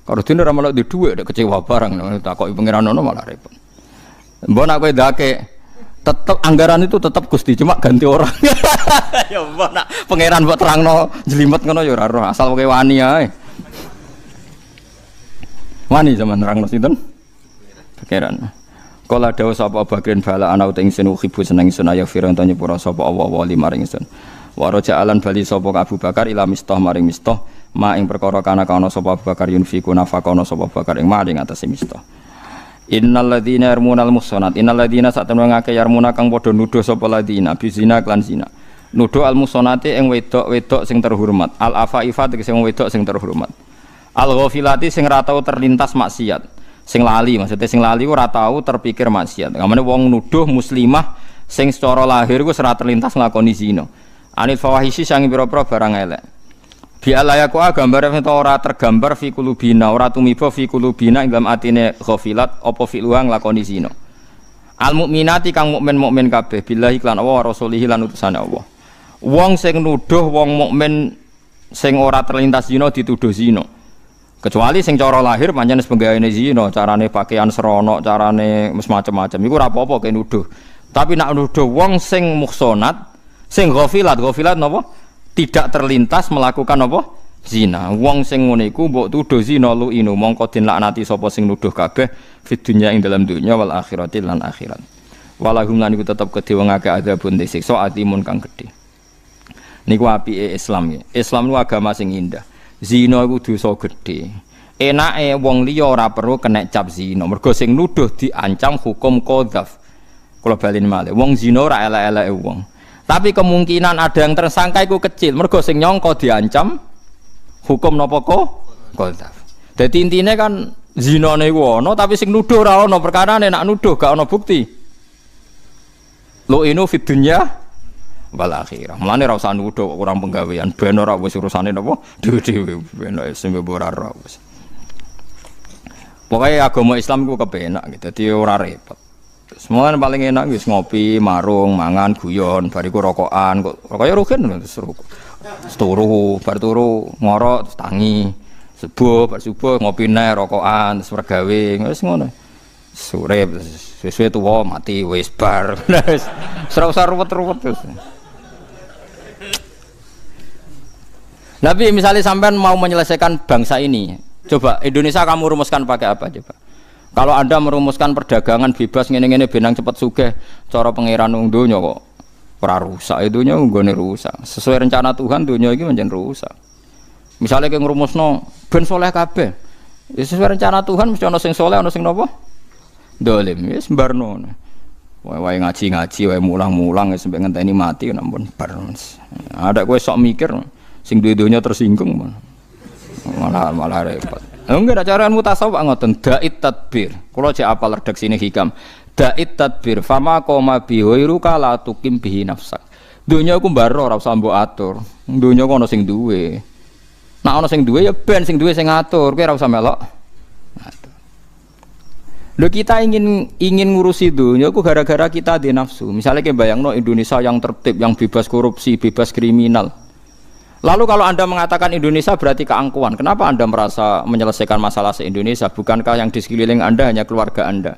Speaker 1: Karo dene ora malah di dhuwit kecewa barang takoki pangeran ngono malah repot. Mbok nak kowe ndake tetep anggaran itu tetep Gusti cuma ganti orang. Ya mbok nak pangeran mbok terangno jelimet ngono ya ora roh asal kowe wani ae. Wani zaman terangno sinten? Pangeran. Kala dawuh sapa bagian bala ana uting sin uhibu seneng sun aya firan tanya pura sapa Allah wali maring sun. Wa raja'alan bali sapa Abu Bakar ila Mistah maring Mistah ma ing perkara kana sapa Abu Bakar yunfiku nafaqana sapa Abu Bakar ing maring atase Mistah. Innal ladzina yarmunal muhsanat innal ladzina satemene ngake yarmuna kang padha nuduh sapa ladzina bizina lan zina. Nuduh al muhsanati ing wedok-wedok sing terhormat. Al afaifa tegese sing wedok sing terhormat. Al ghafilati sing ora tau terlintas maksiat. Sing lali maksudnya sing lali ora tau terpikir maksiat. Ngamane wong nuduh muslimah sing secara lahir ku ora terlintas nglakoni zina. Anil fawahisi sangi pira-pira barang elek. Bi alayaku gambar ora tergambar fi kulubina, ora tumiba fi kulubina ing dalam atine ghafilat apa fi luang lakoni zina. Al mukminati kang mukmin kabeh billahi lan Allah rasulihi lan utusane Allah. Wong sing nuduh wong mukmin sing ora terlintas zina dituduh zina. Kecuali sing cara lahir pancen wis penggaweane zina, carane pakaian serono, carane wis macam-macam iku ora apa-apa kene nuduh. Tapi nak nuduh wong sing muhsanat sing ghafilat napa? Tidak terlintas melakukan apa? Zina. Wong sing ngene iku mbok tuduh zina lu inu mongko den laknati sapa sing nuduh kabeh fid dunya ing dalam dunya wal akhirati lan akhirat. Walahum lan iku tetep kedhe wong akeh adzabun disiksa atimun kang gedhe. Niku apike Islam ya. Islam niku agama sing indah. Zina iku dosa gedhe. Enake wong liya ora perlu kena cap zina. Mergo sing nuduh diancam hukum qadzaf. Kula baleni malih. Wong zina ora elek-eleke wong. Tapi kemungkinan ada yang tersangka itu kecil. Mergo sing nyangka diancam hukum napa qadzaf. Dadi intine kan zinane iku ana tapi sing nuduh ora ana perkarane nak nuduh gak ana bukti. Lu inu fid dunya wal akhirah. Mulane ora usah nuduh kurang penggawean ben ora wis urusane napa dhewe-dhewe ben sing ora ora wis. Pokoke agama Islam iku kepenak gitu. Dadi ora repot. Semuanya paling enak wis ngopi, marung, mangan, guyon, bariku rokokan, kok rokoknya rugen terus rokok. Turu, bar turu ngorok terus tangi. Subuh, bar subuh ngopi neh rokokan, terus regawe, wis ngono. Sore suwe tuwa mati wis bar. Wis ora usah ruwet-ruwet terus. Nabi misalnya sampean mau menyelesaikan bangsa ini, coba Indonesia kamu rumuskan pakai apa coba? Kalau Anda merumuskan perdagangan bebas ngene-ngene benang cepet sugih, cara pangeran wong donya kok ora rusak, donya nggone rusak. Sesuai rencana Tuhan donya iki menjen rusak. Misale ke ngrumusno ben saleh kabeh. Ya sesuai rencana Tuhan mesti ana sing saleh, ana sing napa? Dolim. Wis mbarno. Wae ngaji-ngaji, wae mulang-mulang wis sampe ngenteni mati ampun bar. Ada kowe sok mikir sing duwe donya tersinggung malah repot. Enggak ada caraan mutasawuf ngoten dait tadbir. Kula cek apal redaksine hikam. Dait tadbir fama qoma bi ghairuka la tuqim bihi nafsak. Dunya iku mbaro ora usah mbok atur. Dunya kok ana sing duwe. Nek ana sing duwe ya ben sing duwe sing ngatur, kowe ora usah melok. Lho kita ingin ngurusi dunya iku gara-gara kita di nafsu. Misalnya kayak bayangno Indonesia yang tertib, yang bebas korupsi, bebas kriminal. Lalu kalau Anda mengatakan Indonesia berarti keangkuhan, kenapa Anda merasa menyelesaikan masalah se-Indonesia? Bukankah yang di sekeliling Anda hanya keluarga Anda?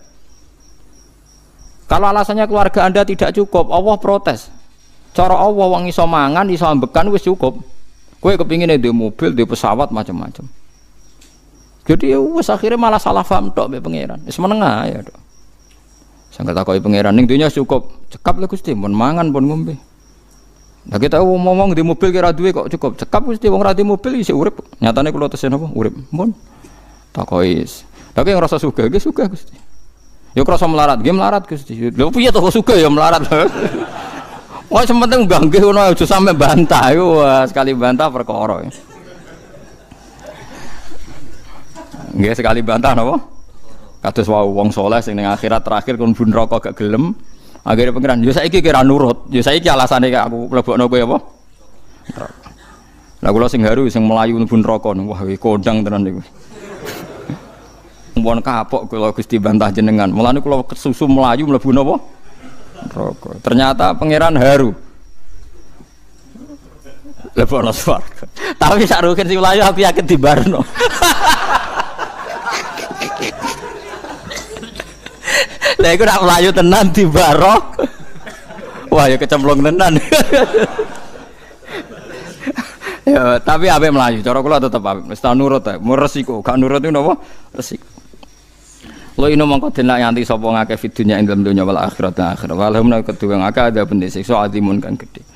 Speaker 1: Kalau alasannya keluarga Anda tidak cukup, Allah protes. Cara Allah wong iso mangan, iso ambekan wis cukup. Kowe kepingine duwe mobil, duwe pesawat macam-macam. Jadi ya wis akhirnya malah salah paham tok mbek pangeran. Wis menengah ya tok. Sing katakoki pangeran ning dunya cukup, cekap lho Gusti, pun mangan pun ngombe. Nah kita ngomong di mobil kira duwe kok cukup cekap Gusti wong ra di mobil isih urip. Nyatane kula tesen apa urip. Mun takoki. Tapi yang rasa sugih ge sugih Gusti. Ya krasa melarat ge melarat Gusti. Lha piye to kok sugih ya melarat. Wah sementing gangge ngono aja sampe bantah iku sekali bantah perkara. Nggih sekali bantah napa? Kados wau wong saleh sing ning akhirat terakhir kon bun neraka gak gelem. Akhirnya pengiran, ya saiki kira nurut, ya saiki alasane aku mlebokno kowe apa? Lah kula sing haru sing melayu mlebu neraka wah kondang tenan niku. Mumpun kapok kula Gusti bantah jenengan. Mulane kula kesusu melayu mlebu napa? Neraka. Ternyata pengiran haru. Lebokno swarga. Tapi sak rugen sing melayu aku yakin dibarno. Lah iku nak mlayu tenan dibarok. Wah ya kecemplung tenan. Ya tapi ape mlayu, cara kula tetep ape. Wis ta nurut ta, resiko, gak nurut niku napa? Resiko. Lo ino mongko den nyanti sapa ngakeh fidunya ing dalem donya wal akhirat akhirat. Walhum nek kedue ngakeh ada bende siksa adimun kan gedhe.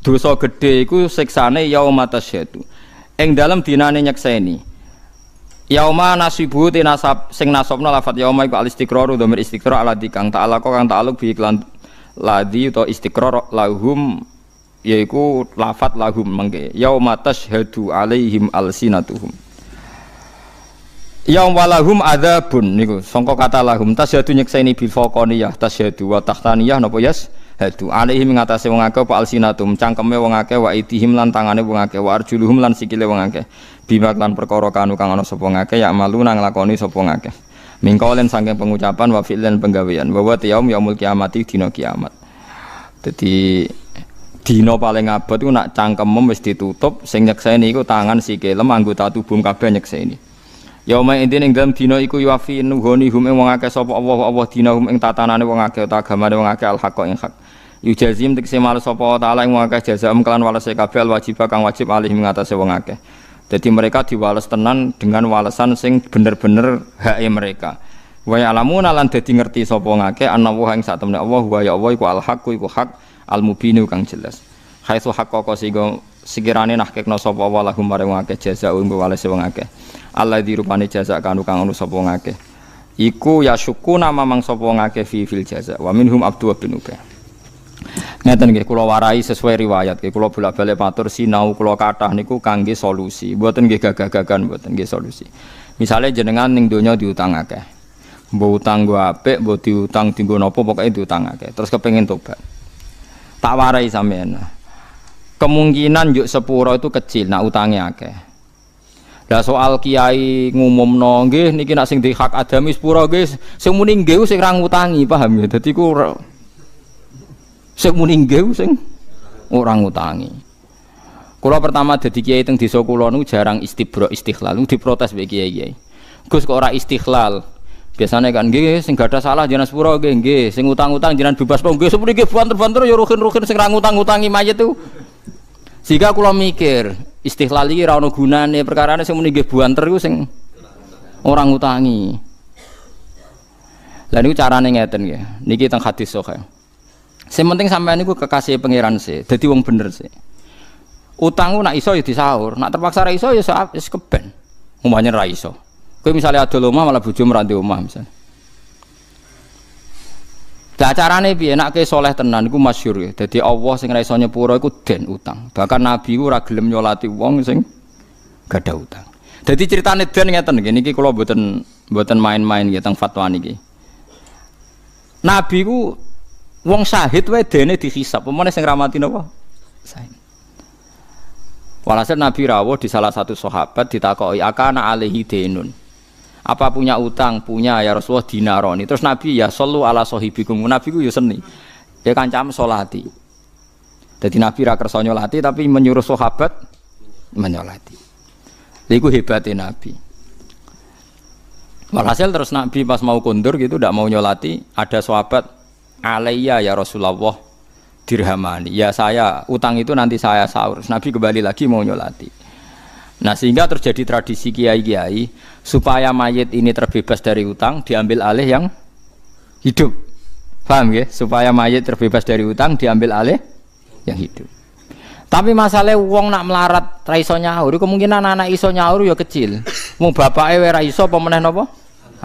Speaker 1: Dosa gedhe iku siksane yauma tasyhadu. Ing dalem dinane nyekseni. Yauma nasibu te nasab sing nasabna lafat yauma iku al istiqraru dhamir istiqrar ala dikang ta'ala kang ta'aluk bi iklan ladhi utawa istiqrar lahum yaiku lafat lahum mangke yauma tasyhadu alaihim alsinatuhum. Yaum walahum adzabun niku sangka kata lahum tasyhadu nyekseni bil faqaniyah tasyhadu wa tahtaniyah napa yas hadu alaihim ngatasé wong akeh apa alsinatum cangkeme wong akeh wa idihim lan tangane wong akeh wa arjuluhum lan sikile wong akeh bimak lan perkara kanu kang ana sapa ngakeh ya malu nang nglakoni sapa ngakeh mingkolen saking pengucapan wa fi'lan penggawean wa yaumul kiamati dina kiamat. Dadi dina paling abot iku nak cangkemem wis ditutup sing nyekseni iku tangan sikile anggota tubuh kabeh nyekseni. Yauma intine ing dalem dina iku yuafi nuhoni hum ing wong akeh sapa Allah dina hum ing tatanane wong akeh utawa agamane wong akeh al haqqa ing hak. Yujazim tekse males sapa taala ing wong akeh jazaam kelan walese kabeh al wajib kang wajib alih ngatasé wong akeh. Jadi mereka diwales tenan dengan walesan sing bener-bener hak mereka. Wa ya'lamuna lan dadi ngerti sapa ngakeh ana wa ing sak temne Allah wa ya Allah iku al haqqu iku hak al mubinu kang jelas. Haitsu haqqaqa sikirane nahkekna sapa wa lahum marang wong akeh jazaa'u ing walese wong akeh. Allah dirupane jazak kanu kang anu sapa ngakeh iku ya syuku nama mang sapa ngakeh fil jazak wa minhum abdu bin ubay. Ngeten nggih kula warai sesuai riwayat nggih kula bolak-balik matur sinau kula kathah niku kangge solusi mboten nggih gagah-gagahan mboten nggih solusi. Misale jenengan ning donya diutang akeh mbok utang go apik mbok diutang dienggo napa pokoke diutang akeh terus kepengin tobat tak warai sampean kemungkinan yuk sepuro itu kecil nak utange akeh. Lah soal kiai ngumumno nggih niki nak sing di hak adami sepura nggih sing muni nggih sing ra ngutangi paham ya. Dadi ku sing muni nggih sing ora ngutangi. Kula pertama dadi kiai teng desa kula niku jarang istighlal niku diprotes mbek kiai-kiai. Gus kok ora istighlal. Biasane kan nggih sing gadah salah jenengan sepura nggih sing utang-utang jenengan bebas nggih sepuri nggih banter-banter ya ruhin-ruhin sing ra ngutang-utangi mayit itu. Sehingga kula mikir istighlal iki ora ana gunane perkarane sing muni nggih buanter iku sing ora ngutangi. Lah niku carane ngeten nggih. Niki teng hadis sahih. Sing penting sampean niku kekasih pangeran sih, dadi wong bener sih. Utang nak iso ya disaur, nak terpaksa ra iso ya wis keben. Umpamane ra iso. Kowe misale adol omah malah bojomu ra ndek omah misale. Lah carane piye nek saleh tenan iku masyhur ya. Dadi Allah sing ra iso nyepuro iku den utang. Bahkan nabi ku ora gelem nyolati wong sing gadah utang. Dadi critane den ngeten niki kula mboten main-main nggih teng fatwa niki. Nabi ku wong syahid wae dene dihisab. Pemene sing ra mati napa? Syahid. Walhasil Nabi rawuh di salah satu sahabat ditakoki akana alaihi denun. Apa punya utang? Punya ya Rasulullah dinaroni. Terus Nabi ya sallu ala sahibikum. Nabi ku ya seni. Ya kancam salati. Jadi Nabi ra kersa nyolati tapi menyuruh sahabat menyolati. Lha iku hebate Nabi. Walhasil terus Nabi pas mau kondur gitu ndak mau nyolati, ada sahabat alayya ya Rasulullah dirhamani. Ya saya utang itu nanti saya sahur. Nabi kembali lagi mau nyolati. Nah sehingga terjadi tradisi kiai-kiai supaya mayit ini terbebas dari utang diambil alih yang hidup. Paham ya? Supaya mayit terbebas dari utang diambil alih yang hidup. Tapi masalah wong nak melarat ra iso nyaur, kemungkinan anak iso nyaur ya kecil. Wong bapake wae ra iso apa meneh napa?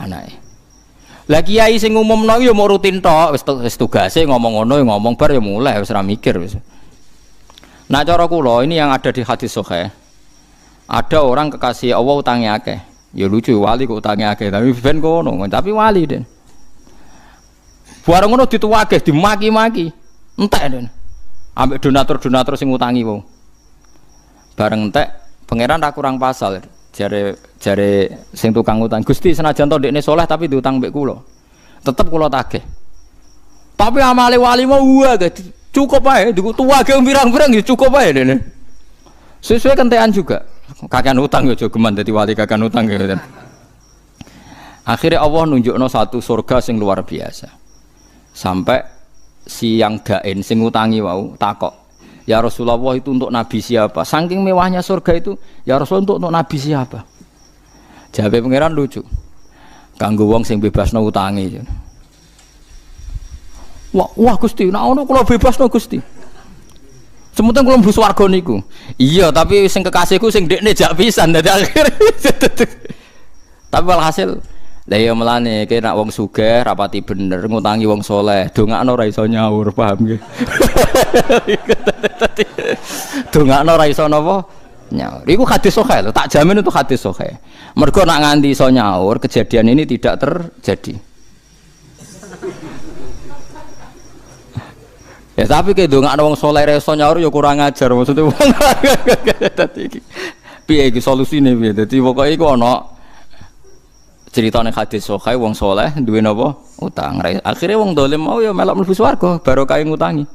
Speaker 1: Anake. Lah kiai sing ngumumno ya mau rutin tok, wis tugase ngomong ngono ya ngomong bar ya mulai wis ra mikir wis. Nah cara kula ini yang ada di hadis sahih. Ada orang kekasih Allah utangnya akeh. Ya lucu wali kok utangnya akeh, tapi ben kono, tapi wali den. Bareng ngono dituwageh, dimaki-maki. Entek den. Ambek donatur-donatur sing utangi wong. Bareng entek, pangeran ra kurang pasal. Jare sing tukang utang. Gusti senajan to ndekne saleh tapi diutang mbek kula. Tetep kula tagih. Tapi amale wali mau cukup ae, dituwageh pirang-pirang ya cukup ae dene. Sesuai kentekan juga. Kakean utang ya jogeman dadi wali kakean utang ya. Akhirnya Allah nunjukno satu surga sing luar biasa. Sampai si yang dain sing utangi wau takok, "Ya Rasulullah itu untuk nabi siapa?" Saking mewahnya surga itu, "Ya Rasulullah untuk nabi siapa?" Jawab pangeran lucu. Kanggo wong sing bebasno utangi. Wah Gusti, nek ono kula bebasno Gusti. Semutan kula mlebu swarga niku. Iya, tapi sing kekasihku sing ndekne jak pisan dadi akhir. Tapi walhasil lah ya melane ki nek wong sugih rapati bener ngutangi wong saleh, dongakno ora iso nyaur, paham nggih. Dongakno ora iso napa? Nyaur. Iku hadis sahih lho, tak jamin itu hadis sahih. Mergo nak nganti iso nyaur, kejadian ini tidak terjadi. Ya tapi ke dongakno wong saleh reso nyaur ya kurang ajar maksudnya wong. Dadi iki piye iki solusine piye? Dadi pokoke iku ana ceritane hadis sahih wong saleh duwe napa? Utang. Akhire wong dolim mau ya melok mlebu swarga barokah ngutangi.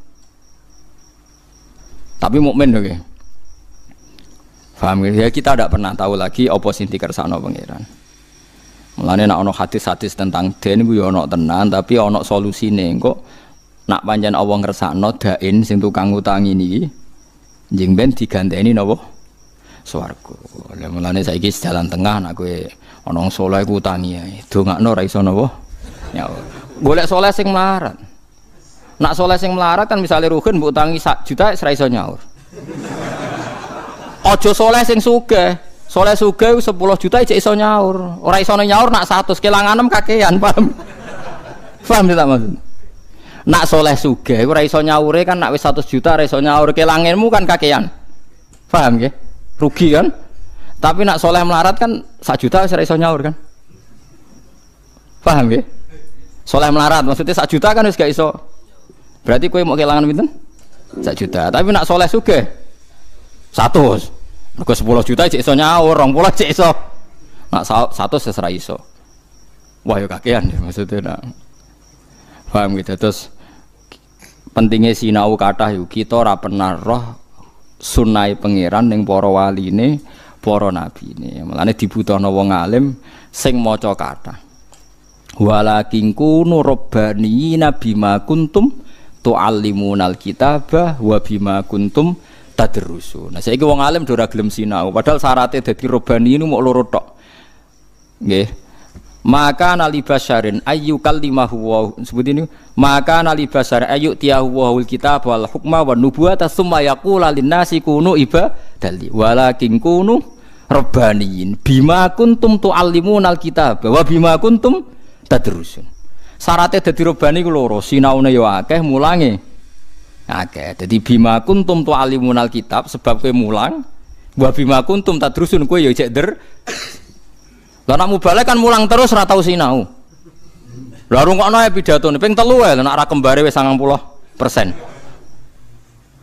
Speaker 1: Tapi mukmin lho nggih. Paham ya kita tidak pernah tahu lagi apa sing dikersakno pangeran. Mulane nek ana hadis-hadis tentang den ku ya ana tenan tapi ana solusine kok. Nak pancen Allah ngersakno dain sing tukang ngutangi niki njing ben diganteni napa swarga. Lah mulane saiki jalan tengah nak kowe ana wong saleh ku utangi ae. Dongakno ora iso napa? Ya. Golek saleh sing melarat. Nak saleh sing melarat kan misale rugen mbok utangi 1 juta ora iso nyaur. Aja saleh sing sugih. Saleh sugih 10 juta isih iso nyaur. Ora iso nyaur nak 100 kelanganem kakean, paham? Paham tak maksud? Nak soleh sugih ora iso nyaure kan nak wis 100 juta ora iso nyaur kelangenmu kan kakean. Paham nggih? Rugi kan? Tapi nak soleh melarat kan 1 juta wis ora iso nyaur kan? Paham nggih? Soleh melarat maksudnya 1 juta kan wis gak iso. Berarti kowe mau kelangan pinten? 1 juta. Tapi nak soleh sugih 100. Mergo 10 juta cek iso nyaur, 20 cek iso. Nak 100 wis ora iso. Wah ya kakean ya maksudnya nak. Paham gitu. Terus pentingnya sinau kathah yo kita ora pernah roh sunai pangeran ning para waline, para nabine. Mulane dibutuhno wong alim sing maca kathah. Walakin kunu rabbaniyina bima kuntum tuallimunal kitabah wa bima kuntum tadrusun. Nah saiki wong alim ora gelem sinau, padahal syaratnya dadi rabbani niku mok loro tok. Nggih. Maka nalibasyarin ayu kalimahu wa sebut ini maka nalibasyar ayu tiyahu wal kitab wal hukma wan nubuwata summa yaqulu linnasi kunu ibadali walakin kunu rabbaniyin bima kuntum tuallimunal kitab wa bima kuntum tadrusun. Syaratnya dadi rabbani ku loro, sinaune yo akeh, mulange akeh. Dadi bima kuntum tuallimunal kitab sebab kowe mulang, wa bima kuntum tadrusun kowe yo cek lah nak mubalek kan mulang terus ora tau sinau. Lah rungokno ae pidatone ping 3 ae nek ora kembare wis 90%.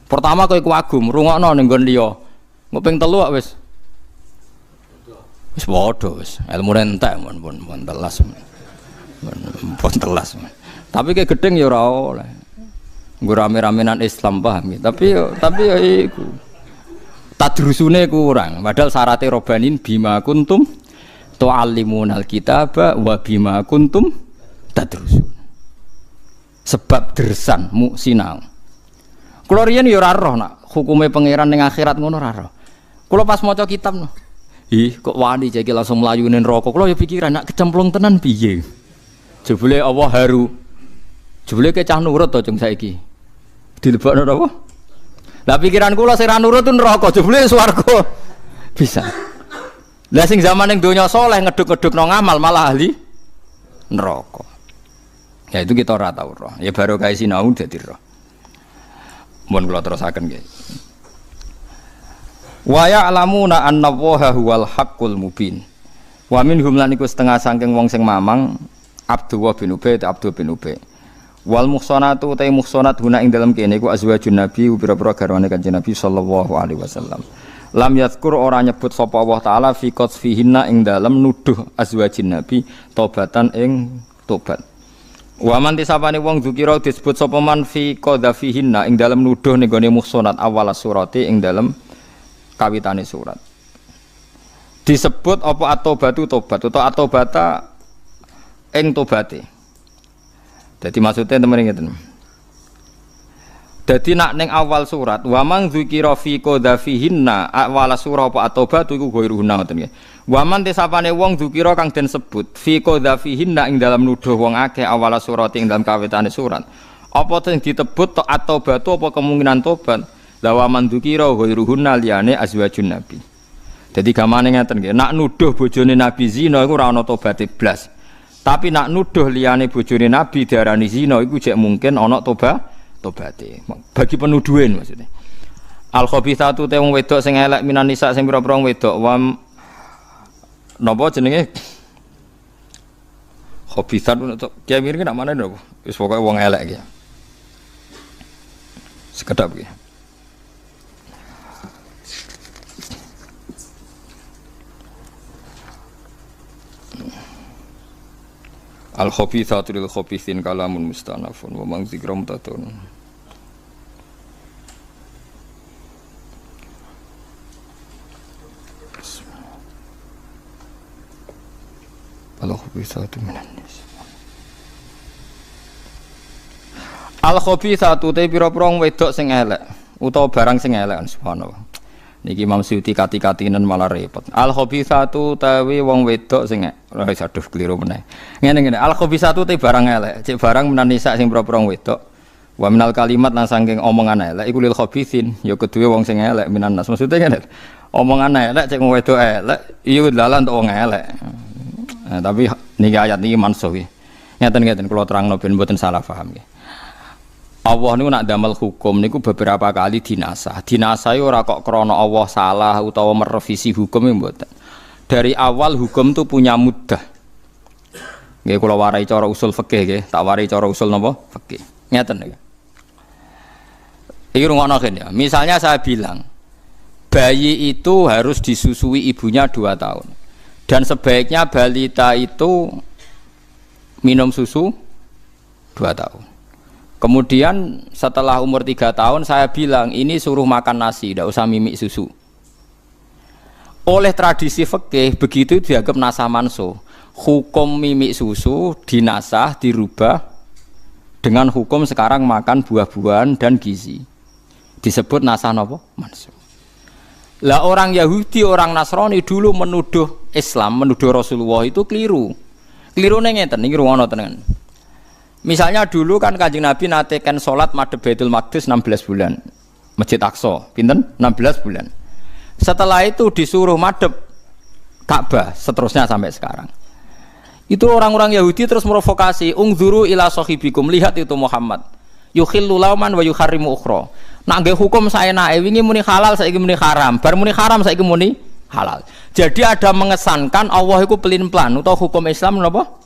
Speaker 1: Pertama kowe kuagum rungokno ning nggon liya. Engko ping 3 wis padha wis. Ilmune entek mun telas. Mun telas. Tapi ke gedeng ya ora oleh. Nggo rame-ramenan Islam paham ya. Tapi ya iku. Tadrusune kurang. Padahal syaraté robanin bima kuntum tu'allimunal kitaba wa bima kuntum tadrusun. Sebab dersan mu sinau. Kula riyen ya ora roh nak hukume pangeran ning akhirat ngono ora roh. Kula pas maca kitab no. Ih kok wani jeki langsung mlayu ning neraka. Kula ya pikiran nak kecemplung tenan piye. Jebule Allah haru. Jebule ke cah nurut to jeng saiki. Dilebokno napa? Lah pikiran kula sing ra nurut tu neraka, jebule swarga. Bisa. Lah sing zaman ning donya saleh ngeduk-ngeduk nang ngamal malah ahli neraka. Ya itu kita ora tau roh. Ya baru kae sinau dadi roh. Mun kula terusaken nggih. Wa ya'lamuna anna Allaha huwal haqqul mubin. Wa minhum lan iku setengah saking wong sing mamang Abdullah bin Ubay Abdul bin Ubay. Wal muhsanatu ta muhsanat guna ing dalem kene iku azwajun nabi pira-pira garwane Kanjeng Nabi sallallahu alaihi wasallam. Lam yazkur ora nyebut sapa Allah taala fi qatfihinna ing dalem nuduh azwajin nabi tobatan ing tobat. Wa man tisapane wong dzikira disebut sapa man fi qadhafihinna ing dalem nuduh ning gone muhsanat awal surati ing dalem kawitane surat. Disebut apa at-taubatu tobat utawa at-taubata ing tobate. Dadi maksudnya temen ngeten. Dadi nak ning awal surat wa man dzikira fi qadhafihinna awal surah apa at-taubatu iku ghairuhunna ngoten nggih. Wa man tisapane wong dzikira kang den sebut fi qadhafihinna ing dalam nuduh wong akeh awal surat ing dalam kawitane surat. Apa sing ditebut to at-taubatu apa kemungkinan tobat Lawa mandukira ghairuhunna liyane azwajun nabi. Jadi gamane ngeten nggih, nak nuduh bojone nabi zina iku ora ana tobaté blas. Tapi nak nuduh liyane bojone nabi diarani zina iku jek mungkin ana tobate. Bagi penuduhan maksudnya. Al khabithatu te wong wedok sing elek minan nisa sing pira-pira wedok wa napa jenenge khabithat untuk kiai mirip nak mana napa wis pokoke wong elek iki. Sekedap iki. Al khabithatu lil khabithin kalamun mustanafun wa man zikra mutatun. Al khabithatu minan nisa. Al khabithatu te pira-pira wedok sing elek utawa barang sing elek subhanallah. Niki Imam Suyuti kati-katinen malah repot. Al khabithatu tawi wong wedok sing aduh keliru meneh. Ngene-ngene al khabithatu te barang elek, cek barang menan nisa sing pira-pira wedok. Wa minal kalimat lan saking omongan elek iku lil khabithin, ya kedue wong sing elek minan nas. Maksudnya ngene. Omongan elek cek wong wedok elek, iya dalan untuk wong elek. Nah, tapi niki ayat niki mansuh nggih. Ngeten-ngeten kula terangno ben mboten salah paham nggih. Allah niku nak damel hukum niku beberapa kali dinasah. Dinasah ora kok krana Allah salah utawa merevisi hukum mboten. Dari awal hukum itu punya muddah. Nggih kula warai cara usul fikih nggih, tak warai cara usul napa? Fikih. Ngeten nggih. Iki rungono ya. Misalnya saya bilang bayi itu harus disusui ibunya 2 tahun. Dan sebaiknya balita itu minum susu 2 tahun. Kemudian setelah umur 3 tahun saya bilang ini suruh makan nasi, tidak usah mimik susu. Oleh tradisi fikih begitu dianggap nasah mansuh. Hukum mimik susu dinasah dirubah dengan hukum sekarang makan buah-buahan dan gizi. Disebut nasah napa? Mansuh. Lah orang Yahudi, orang Nasrani dulu menuduh Islam, menuduh Rasulullah itu keliru. Kelirune ngeten niki rungono tenan. Misalnya dulu kan Kanjeng Nabi natekan sholat madhep Baitul Maqdis 16 bulan. Masjid Aqsa, pinten? 16 bulan. Setelah itu disuruh madhep Ka'bah, seterusnya sampai sekarang. Itu orang-orang Yahudi terus merovokasi, "Ungzuru ila sahibikum", lihat itu Muhammad. Yukhillu lauman wa yuharrimu ukhra. Nak nggih hukum saenake wingi muni halal saiki muni haram, bar muni haram saiki muni halal. Jadi ada mengesankan Allah iku pelin-pelan utawa hukum Islam napa?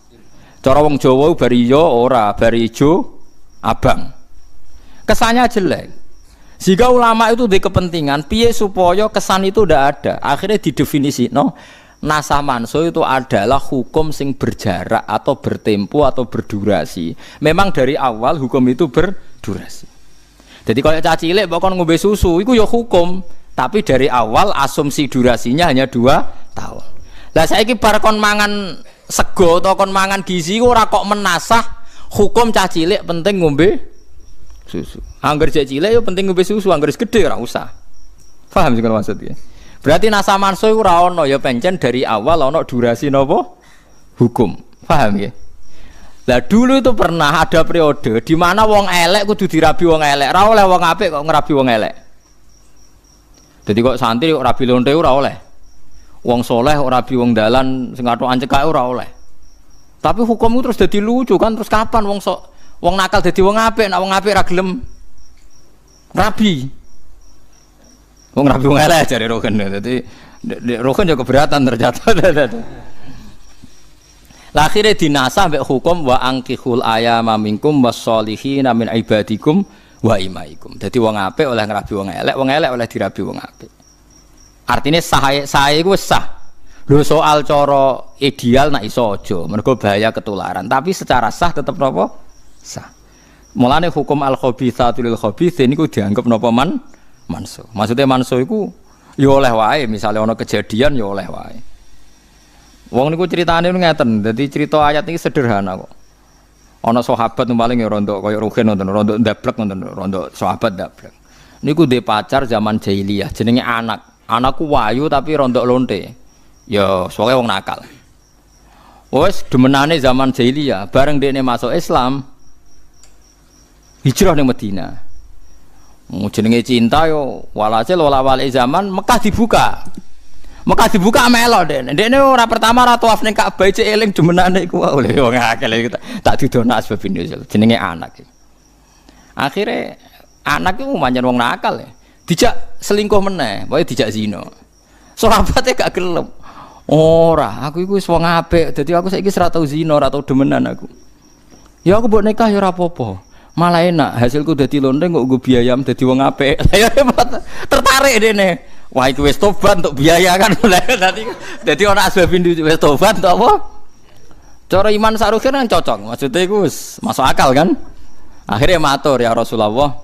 Speaker 1: Cara wong Jawa bari ijo ora, bari ijo abang. Kesannya jelek. Jika ulama itu di kepentingan piye supaya kesan itu ndak ada. Akhirnya didefinisi nasah mansuh itu adalah hukum sing berjarak atau bertempo atau berdurasi. Memang dari awal hukum itu berdurasi. Jadi kalau caci cilik pokoknya ngombe susu itu ya hukum, tapi dari awal asumsi durasinya hanya 2 tahun. Lah saiki bar kon mangan sego atau kon mangan gizi ora kok menasah hukum cah cilik penting ngombe susu. Angger cah cilik yo penting ngombe susu, angger gede ora usah. Paham sing maksudnya? Berarti nasah mansuh iku ora ono ya pancen dari awal ono durasi napa? Hukum. Paham ya? Lah dulu itu pernah ada periode di mana wong elek kudu dirabi wong elek, ora oleh wong apik kok ngrabi wong elek. Jadi kok santri kok rabi lonte ora oleh. Wong soleh ora rabi wong dalan sing atokan cekake ora oleh. Tapi hukum itu terus dadi lucu kan, terus kapan wong nakal dadi wong apik, nek wong apik ra gelem rabi. Wong rabi wong elek jare Rogen. Dadi Rogen yo keberatan ternyata. Lah akhire dinasah mek hukum wa angkihul ayama minkum wasolihina min ibadikum wa imaikum. Dadi wong apik oleh ngrabi wong elek oleh dirabi wong apik. Artinya sah iku sah. Lho soal cara ideal nak iso aja, mergo bahaya ketularan. Tapi secara sah tetep napa? Sah. Mulane hukum al-khabithatu lil khabithin niku dianggap napa mansuh. Maksudnya mansuh iku ya oleh wae, misale ana kejadian ya oleh wae. Wong niku critane ngeten, dadi cerita ayat iki sederhana kok. Ana sahabat paling ya rondo kaya Ruhin nonton, rondo ndablek nonton, rondo sahabat ndablek. Niku dhe pacar zaman jahiliyah, jenenge Anakku wayu tapi rondo lonte. Ya, soalnya wong nakal. Wes demenane zaman jahiliyah, bareng dekne masuk Islam, hijrah ning Madinah. Jenenge cinta yo walhasil wala-wali zaman Mekah dibuka. Mekah dibuka melo Dene ora pertama ora tawaf ning Ka'bah cek eling jumenane iku oleh wong akeh tak didono asbab nuzul jenenge anak. Akhire anak iku manjen wong nakal ya. Dijak selingkuh meneh, pokoke dijak zina. Sahabate gak gelem. Ora, aku iku wis wong apik, dadi aku saiki ora tau zina, ora tau demenan aku. Ya aku mbok nikah ya ora apa-apa. Malah enak, hasilku dadi lonte kok nggo biaya dadi wong apik. Ya tertarik dene. Wah iku wis tobat untuk biaya kan. Dadi ana asbab wis tobat untuk apa? Cara iman sarukin kan cocok. Maksudnya iku wis masuk akal kan? Akhirnya matur ya Rasulullah.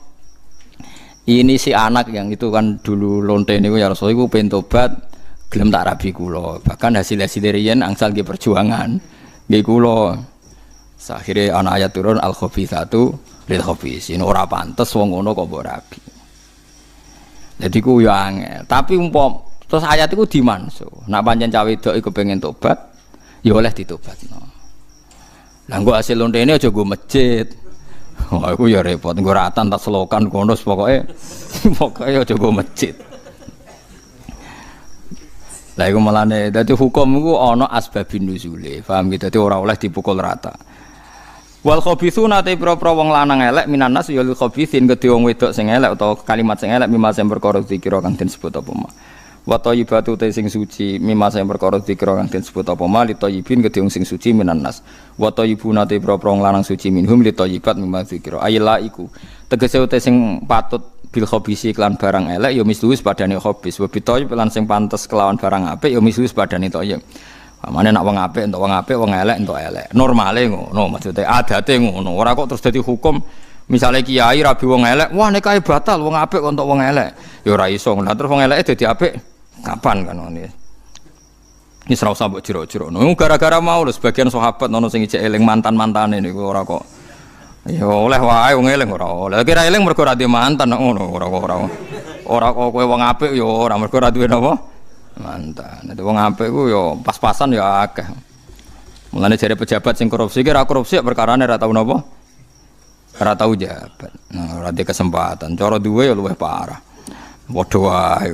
Speaker 1: Ini si anak yang itu kan dulu lonte niku ya Rasulullah iku pengen tobat, gelem tak rabi kula. Bahkan hasil-hasil riyen angsal nggih perjuangan. Nggih kula. Akhire ana ayat turun al-khabithatu lil khabisin. Ora pantes wong ngono kok mbok rabi. Jadi ku yo angel. Tapi terus ayat iku dimansuh. Nek pancen cah wedok iku pengen tobat, ya oleh ditobatno. Lah engko hasil lontene aja nggo masjid. Wah, aku ya repot, nggo ratan tak selokan kono pokoke aja nggo masjid. Lah iku malane dadi hukum iku ana asbabun nuzule. Paham gitu? Dadi ora oleh dipukul rata. Wal khabithuna te pro-pro wong lanang elek minanas ya lil khabithin kedhe wong wedok sing elek utawa kalimat sing elek mimma sing perkara dikira kang den sebut apa ma. Wa thayyibatu te sing suci mimma sing perkara dikira kang den sebut apa ma li thayyibin kedhe wong sing suci minanas. Wa thayyibuna te pro-pro wong lanang suci minhum li thayyibat mimma dikira. Ayla iku tegese te sing patut bil khabisi kelan barang elek ya misluwis padane khabis. Wa bi thayyib lan sing pantes kelawan barang apik ya misluwis padane thayyib. Pamane nak wong apik entuk wong apik, wong elek entuk elek. Normale ngono, maksude adate ngono. Ora kok terus dadi hukum misale kiai rabi wong elek, wah nikahe batal, wong apik kok entuk wong elek. Ya ora iso. Lah terus wong eleke dadi apik kapan kan ngene. Ini ora usah mbok jero-jerono. Gara-gara mau lho sebagian sahabat ono sing ijek eling mantan-mantane niku ora kok. Ya oleh wae wong eling ora oleh. Kira eling mergo ora duwe mantan ngono, ora kok kowe wong apik ya ora mergo ora duwe napa? Mantan. Nek wong apik ku yo pas-pasan yo akeh. Mulane jare pejabat sing korupsi ki ora korupsi perkarane ora tau napa? Ora tau jabat. Nah, ora di kesempatan. Cara duwe yo luwih parah. Padha wae.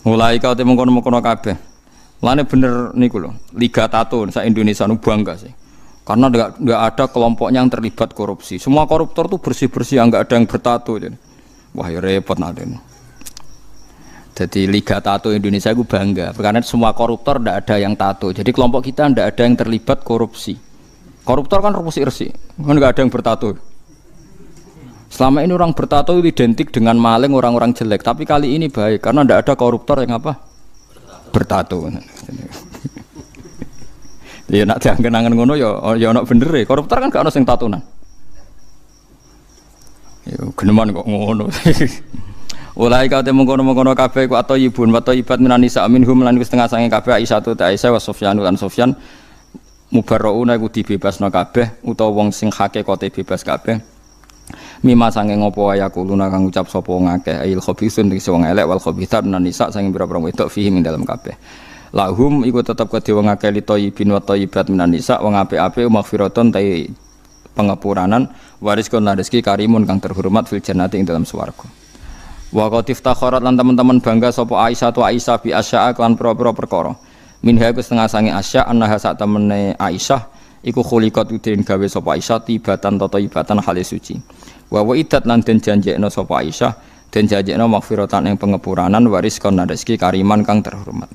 Speaker 1: Mulai kau te mengkono-mengkono kabeh. Mulane bener niku lho, Liga Tato sak Indonesia nu bangga sih. Karena enggak ada kelompoknya yang terlibat korupsi. Semua koruptor tuh bersih-bersih, enggak ada yang bertato. Wah, ya repot nanti. Jadi Liga Tato Indonesia itu bangga karena semua koruptor tidak ada yang tato. Jadi kelompok kita tidak ada yang terlibat korupsi. Koruptor kan resik-resik, kan tidak ada yang bertato. Selama ini orang bertato itu identik dengan maling, orang-orang jelek. Tapi kali ini baik karena tidak ada koruptor yang apa? Bertato. Ya nak jangan kenangan ngono ya nak bener ya. Koruptor kan gak ada yang tatonan. Ya geneman kok ngono. Ulai kau temu kono-kono kabeh ku atau ibun atau ibat minani minhum lan setengah sange kabeh Aisyah tu Aisyah wa Sufyan lan Sufyan mubarrauna iku dibebasno kabeh utawa wong sing hakikate bebas kabeh mima sange ngopo wae kuluna kang ucap sapa wong akeh il khabithun sing wong elek wal khabithat minan nisa sange pira-pira wedok fihi ing dalem kabeh lahum iku tetep kedhe wong akeh li thayyibin wa thayyibat minan nisa wong apik-apik maghfiratun ta pengapuranan waris kon rezeki karimun kang terhormat fil jannati ing dalam swarga. Wa qatif takharat lan teman-teman bangga sapa Aisyah tu Aisyah bi asya'a lan pira-pira perkara. Minha iku setengah sange asya anha sak temene Aisyah iku khuliqat udin gawe sapa Aisyah tibatan tata ibatan hale suci. Wa idat lan den janjekno sapa Aisyah den janjekno maghfiratan ing pengepuranan waris kon rezeki kariman kang terhormat.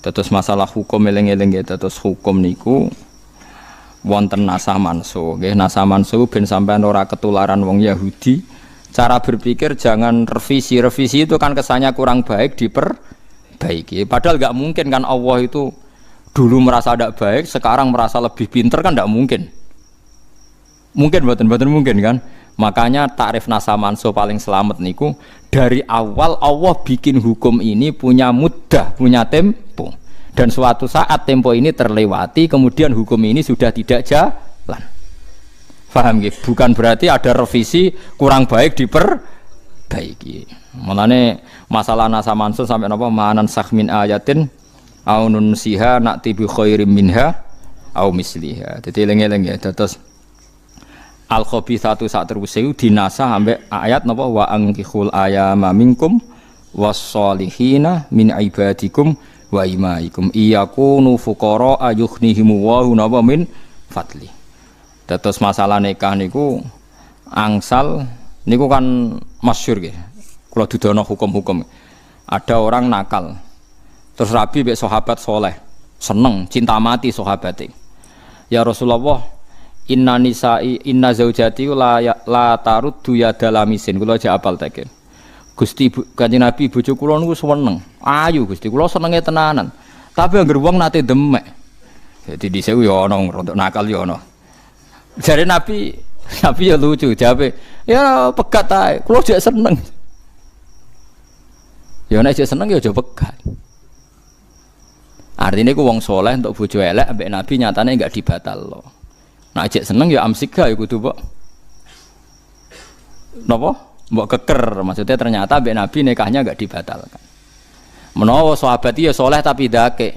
Speaker 1: Terus masalah hukum eling-eling terus hukum niku wonten nasa mansu nggih nasa mansu ben sampean ora ketularan wong Yahudi. Cara berpikir jangan revisi itu kan kesannya kurang baik diperbaiki. Padahal nggak mungkin kan Allah itu dulu merasa tidak baik, sekarang merasa lebih pinter kan tidak mungkin. Mungkin betul mungkin kan. Makanya takrif nasa manso paling selamat niku dari awal Allah bikin hukum ini punya mudah, punya tempo. Dan suatu saat tempo ini terlewati, kemudian hukum ini sudah tidak jalan. Paham gitu? Bukan berarti ada revisi kurang baik diperbaiki. Mulane masalah nasa mansun sampai napa manan sakmin ayatin au nunsiha na'ti bi khairim minha au misliha. Dadi eling-eling ya terus al khabithatu sak teruse dinasah ambek ayat napa wa angkihul ayama minkum was-solihina min ibadikum wa imaikum iyakunu fuqara ayughnihimu wa napa min fadli. Dados masalah nikah niku angsal niku kan masyhur nggih. Kula dudono hukum-hukum. Ada orang nakal. Terus Rabi mbek sahabat soleh, seneng, cinta mati sahabate. Ya Rasulullah, inna nisa'i inna zaujati la taruddu yadalamisin. Kula aja apal teken. Gusti Kanjeng Nabi bojo kula niku seneng. Ayu Gusti, kula senenge tenanan. Tapi anggere wong nate demek. Jadi dhisik yo ana rodok nakal yo ana. Jare Nabi ya lucu jawabe. Ya pegat ae. Kula jek seneng. Ya nek jek seneng ya aja pegat. Artinya ku wong soleh untuk bojo elek ambek Nabi nyatane enggak dibatalno. Nek jek seneng ya amsika ya kudu mbok. Napa? Mbok keker, maksudnya ternyata ambek Nabi nikahnya enggak dibatalkan. Menawa sahabat ya soleh tapi dake.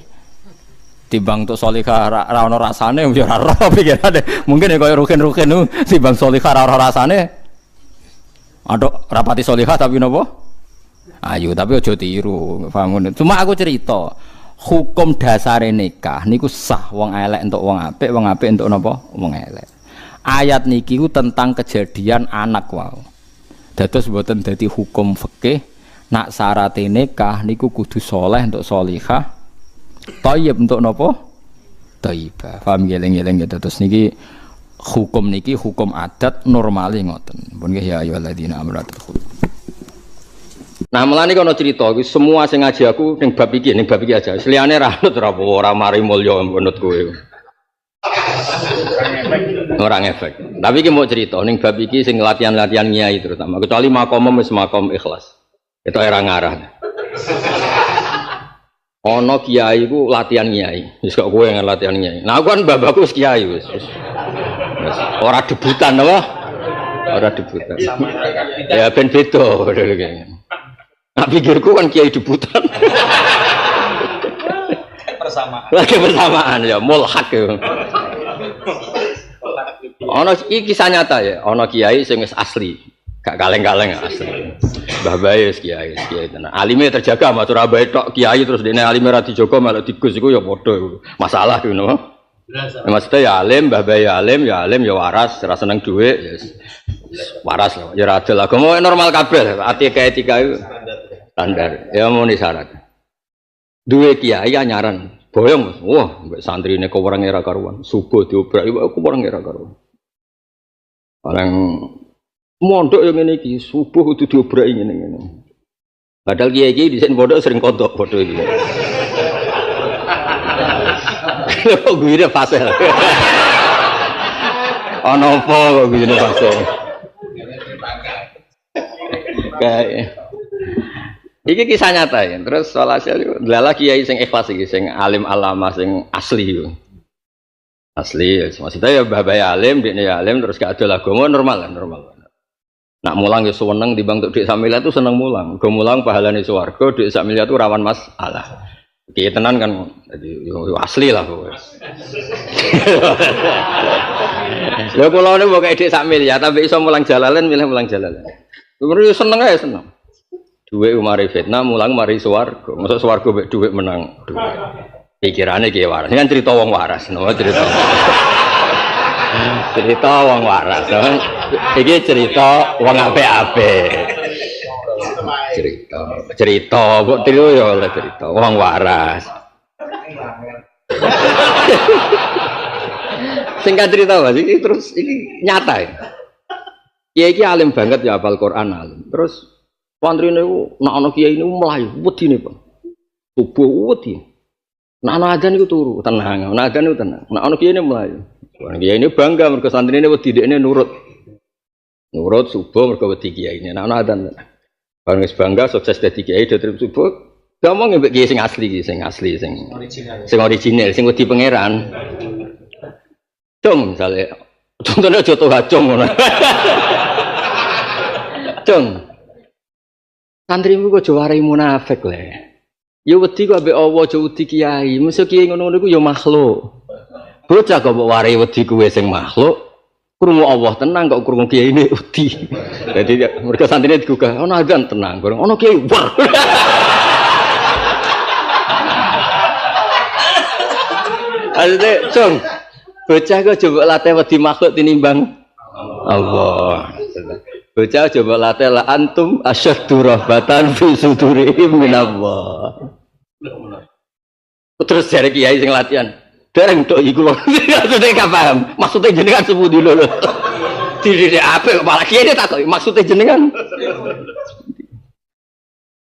Speaker 1: Timbang untuk solihah ra ono rasane yo ora ora pikirane. Mungkin ya koyo rukin-rukin nu timbang solihah ra ono rasane. Aduk rapati solihah tapi napa? Ayo tapi aja tiru, paham ngono. Cuma aku cerita, hukum dasare nikah niku sah wong elek entuk wong apik entuk napa? Wong elek. Ayat niki ku tentang kejadian anak wae. Dados mboten dadi hukum fikih nak syaraté nikah niku kudu saleh entuk salihah, thayyib entuk napa? Thayyibah. Paham ngeleng-eleng dados niki hukum adat normale ngoten. Pun nggih ya ayyuhalladzina amanu taqullaha. Nah, melane kono cerita iki semua sing ngaji aku ning bab iki aja. Liyane ra nut ora mari mulya menurut kowe. Ora ngefek. Tapi iki mau cerita ning bab iki sing latihan-latihan nyai terutama. Kecuali makom wis makom ikhlas. Itu era ngarah. Ana kiai ku latihan nyai. Wis kok kowe yang latihan nyai. Nah, aku kan bapakku wis kiai wis. Ora debutan apa? Ora debutan. Ya ben beda. Nah, pikirku kan kiai debutan. Persamaan ya, mulhak ya. Ono iki kisah nyata ya, ono kiai sing wis asli, gak kaleng-kaleng asli. Mbah Bae wis kiai tenan. Alime terjaga matur abae tok kiai terus dene alime ra dijaga malah digus iku ya padha iku. Masalah iku no. Maksudnya ya alim, Mbah Bae ya alim ya waras, ora seneng dhuwit ya waras lho. Ya adil agama normal kabeh, etika iku standar. Ya muni syarat. Duwe kiai anyaran, boyong, wah, mbek santrine kok orang era karuan, subuh diobraki aku orang era karuan. Paling mondok yang ngene iki, subuh kudu diobraki ngene-ngene. Padahal kiai iki dhisik pondok sering kodok padha iki. Kok guire pasel. Ana apa kok guire pasel? Kayak iki kisah nyata ya. Terus walhasil lala kiai sing ikhlas iki sing alim alama sing asli yo. Asli maksudnya ya bapak alim, dekne ya alim terus gak ada agama normal. Nak mulang ya seneng timbang untuk dhuwit sak miliar itu seneng mulang. Go mulang pahalane swarga, dhuwit sak miliar itu rawan masalah. Kiai tenan kan yo asli lah pokoke. Lha kula niku kok dhuwit sak miliar tapi iso mulang jalalen milih mulang jalalen. Terus seneng ae seneng. Duit mari fitnah mulang mari swarga. Masuk swarga mek duit menang duit. Pikirane ki waras. Ini kan cerita wong waras, no cerita. Cerita wong waras. Iki cerita wong apik-apik. Cerita kok tiru ya oleh cerita wong waras. Singkat cerita Mas, iki terus iki nyata ya. Kiai iki alim banget ya hafal Quran alim. Terus santrine niku nek ana kiai niku mlayu wedine, Bang. Subuh wedi. Nek ana adzan niku turu, tenang. Nek adzan niku tenang. Nek ana kiai niku mlayu. Kiai ini bangga mergo santrine wedi dekne nurut. Nurut subuh mergo wedi kiai ini. Nek ana adzan. Bareng wis bangga sukses dadi kiai dadi subuh. Ngomong mbek kiai sing asli sing original, sing wedi pangeran. Cung misale contohnya aja tuh hacung ngono. Cung santrimu kok jawari munafik le. Ya wedi kok ambek Allah aja wedi kiai. Mesti kiai ngono-ngono iku ya makhluk. Bocah kok mbok wari wedi kuwe sing makhluk. Krungu Allah tenang kok krungu kiai ini uti. Jadi mereka santrinya digugah, ono adzan tenang, gorong ono kiai war. Maksudnya, cung, bocah kok coba latih wedi makhluk tinimbang Allah. Bocah coba latih la antum asyaddu rahbatan fi sudurihim minallah. Terus dari kiai sing latihan. Dereng tok iku maksudnya gak paham. Maksudnya jenengan sepuh dulu lho. Diri apa kepala kiai dia takut maksudnya jenengan.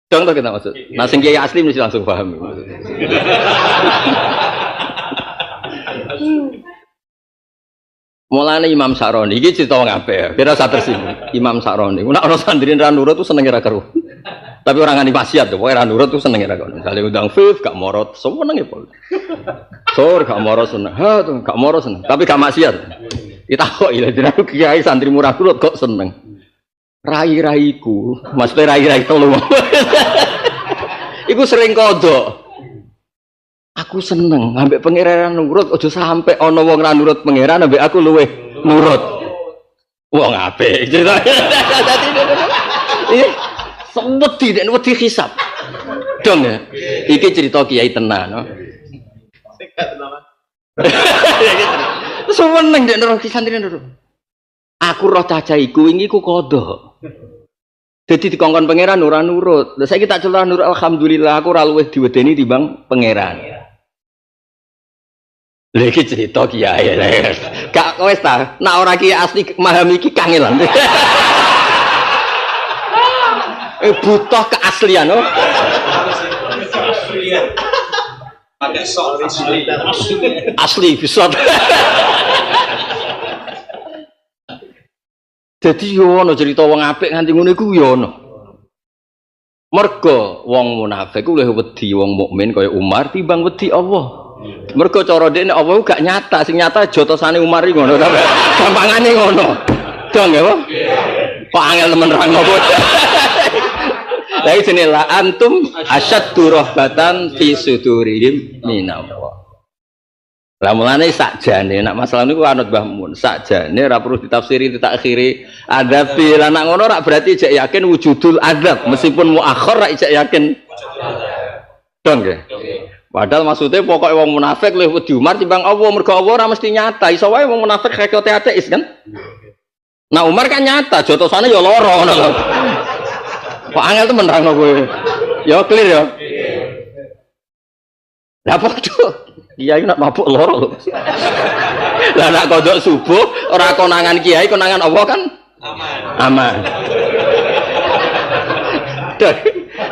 Speaker 1: Contoh kita maksud. Nah sing kiai asli mesti langsung paham. Mulane Imam Sa'roni iki cerita wong apik. Kira sak tersinggung. Imam Sa'roni. Nek ana santri ra nurut tuh seneng ra karo. Tapi orang ngani maksiat, pokoke ra nurut tuh seneng ra karo. Misale undang Fif gak morot, seneng ya, Pol. Sor gak morot seneng. Ha tuh gak morot seneng. Tapi gak maksiat. Ditakoki lha jenenge kiai santri murah nurut kok seneng. Rai-raiku, maksudnya rai-rai telu. Iku sering kodok. Aku seneng ambek pangeran nurut aja sampe ana wong ra nurut pangeran ambek aku luweh nurut. Wong apik ceritane. Iki wedi nek wedi hisab. Dong ya. Iki cerita kiai tenan, no. Seneng nek nurut santri nurut. Aku roh cacah iku wingi ku kodok. Jadi dikongkon pangeran ora nurut. Lah saiki tak celah nurut alhamdulillah aku ora luweh diwedeni timbang pangeran. Lagi cerita kiai, gak wes ta. Nak orang kiai asli memahami iki kangelan. Butuh keaslian, no?
Speaker 2: Pakai sok
Speaker 1: asli bisa. Jadi yono cerita wong apik nganti ngono iku yono. Mergo wong munafik ku luwih wedi wong mukmin kaya Umar timbang wedi Allah. Mergo cara dekne Allah gak nyata, sing nyata jotosane Umar iki ngono ta. Gampangane ngono. Dong ya, Pak. Kok angel temen ra ngopo. Lah iki jenenge la antum asyaddu rahbatan fi sudurihim minallah. Lah mulane sakjane nek masalah niku anut Mbah Mun, sakjane ora perlu ditafsiri ditakhiri adab. Lah nek ngono ora berarti jek yakin wujudul adab, meskipun muakhir ra jek yakin. Dong nggih. Padahal maksudnya pokoknya wong munafik luwih wedi Umar timbang Allah, mergo Allah ora mesti nyata. Iso wae wong munafik hakikat ateis kan. Nah Umar kan nyata, jotosane ya lara ngono lho. Kok angel temen nerangno kowe. Ya clear ya. Lah padha. Kiai nak mabuk lara lho. Lah nak kodok subuh ora konangan kiai, konangan Allah kan aman.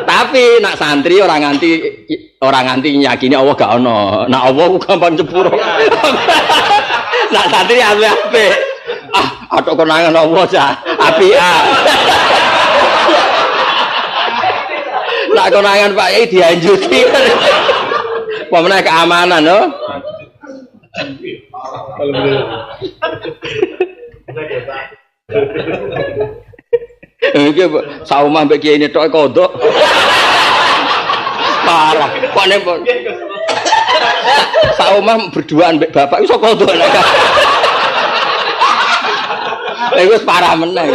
Speaker 1: Tapi nak santri orang nganti yakini Allah gak ono. Nak Allah ku gampang jebur. Nak santri apik. Atok konangan Allah cah. Apian. Nak konangan Pak Yai dianjuti. Pemene keamanan no. Iki saumah mbek kiai ini tok kodok. Parah. Kok nek saumah berduaan mbek bapak iso kodok nek. Iku wis parah meneh.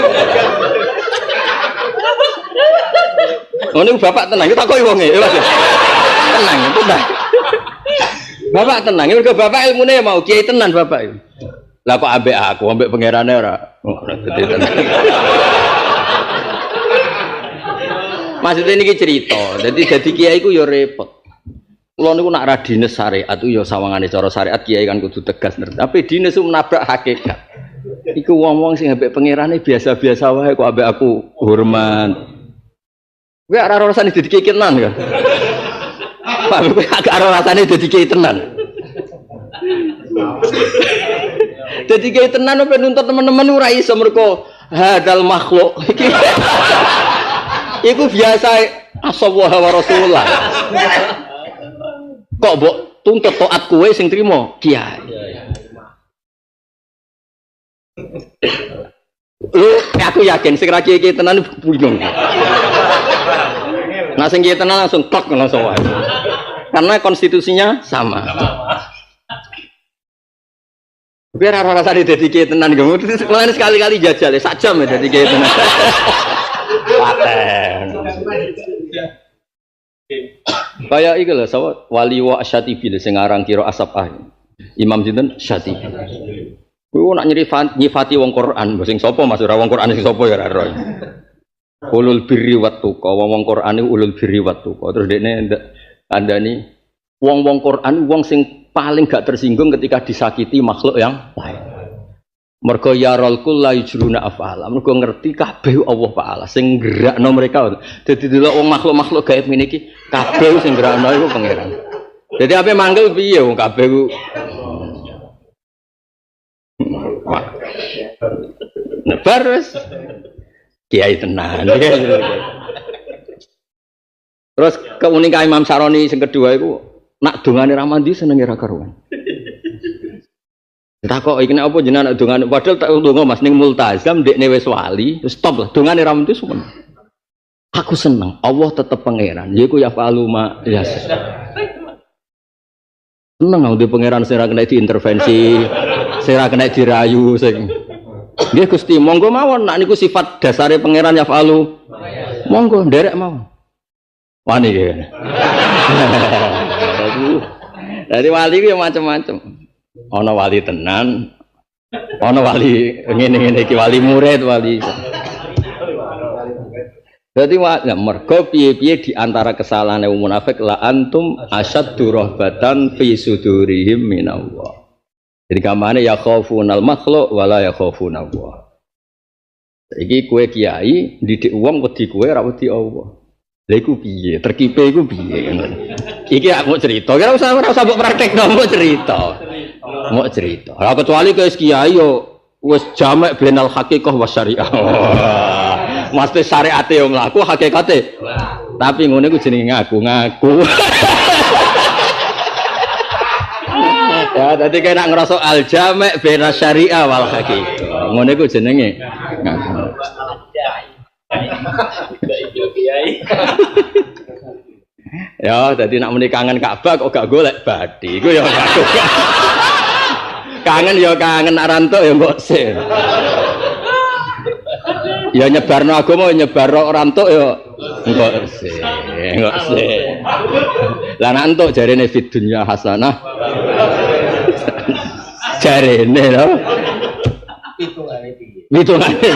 Speaker 1: Ngono bapak tenang, kita takoki wonge, Mas. Tenang, tenang. Bapak tenang, mergo bapak ilmune mau kiai tenan bapak iki. Lah kok ambek aku, ambek pangerane ora. Gede tenan. Maksudnya ini cerita, jadi kiai ku ya repot. Kalau niku nak ra dines syariat itu ya sawangane cara syariat kiai kan kudu tegas ngerti. Tapi dines itu menabrak hakikat. Iku wong-wong sing ambek pangerane biasa-biasa wae kok ambek aku hormat. Kowe ora rasane dadi kiai tenan kan. Pak kowe agak ora rasane dadi kiai tenan. Dadi kiai tenan opo nuntut teman-teman ora iso mergo hadal makhluk. Iku biasa asallahu wa rasulullah. Kok mbok tuntut taat kowe sing trimo kiai. Aku yakin sing ra kiai tenan bingung. Nah sing kiai tenan langsung klok langsung wae. Karena konstitusinya sama. Biar rasa-rasane dadi kiai tenan kamu. Mulane sekali-kali jajal sak jam ya dadi kiai tenan. Paten. Kayak iki lho sapa Wali wa Asyatibi sing aran kira Asapah. Imam sinten Syatibi. Kuwi nak nyifati wong Quran, sing sapa Mas ora wong Quran sing sapa ya ora ero. Ulul birri wat tuqa, wong Quran iku ulul birri wat tuqa. Terus dekne andani wong Quran wong sing paling gak tersinggung ketika disakiti makhluk yang lain. Mergo yarul kulla yujruna af'ala. Mergo ngerti kabeh Allah Ta'ala sing gerakno mereka. Dadi delok wong makhluk-makhluk gaib ngene iki kabeh sing gerakno iku pangeran. Jadi ape manggil piye wong kabeh ku Nebarus kiai tenan. Terus keunikan Imam Saroni sing kedua iku nak dongane ra mandi senenge ra karuan. Takok iki nek apa jenengan dongane padahal tak ndonga Mas ning multazam ndekne wis wali, terus stop lah dongane ra mesti sumen. Aku seneng Allah tetep pangeran, yaiku ya faluma ya. Seneng aku di pangeran sing ra kena diintervensi, sing ra kena dirayu sing. Nggih Gusti, monggo mawon nak niku sifat dasare pangeran ya falu. Monggo nderek mawon. Wani iki. Jadi wali ku macam-macam. Ana wali tenan, ana wali ngene-ngene iki wali murid, wali. Dadi ya mergo piye-piye di antara kesalahan wong munafik la antum asyaddu rahbatan fi sudurihim minallah. Jadi kamane ya khaufunal makhluq wala ya khaufunallah. Iki kowe kiai didik wong wedi kowe ora wedi Allah. Lha iku piye? Terkipe iku piye? Iki aku mau cerita. Ora usah mbok praktekno, mau cerita. Mau cerita. Ora kecuali kowe kiai yo wis jamek benal haqiqah wa syariah. Mesti syariate yo mlaku, hakikate. Tapi ngene iku jenenge ngaku-ngaku. Ya, tadi kena ngerasa al-jami' bena syariah wal haqiqah. Ngono iku jenenge ngaku. Ya, dadi nak muni kangen Ka'bah kok gak golek badi. Iku ya gak. Kangen ya kangen arantuk ya mbok sih. Ya nyebarno agama nyebarno rantuk ya engko sih. Engko sih. Lah nek entuk jarene fid dunya hasanah. Jarene lho. Hitungane piye?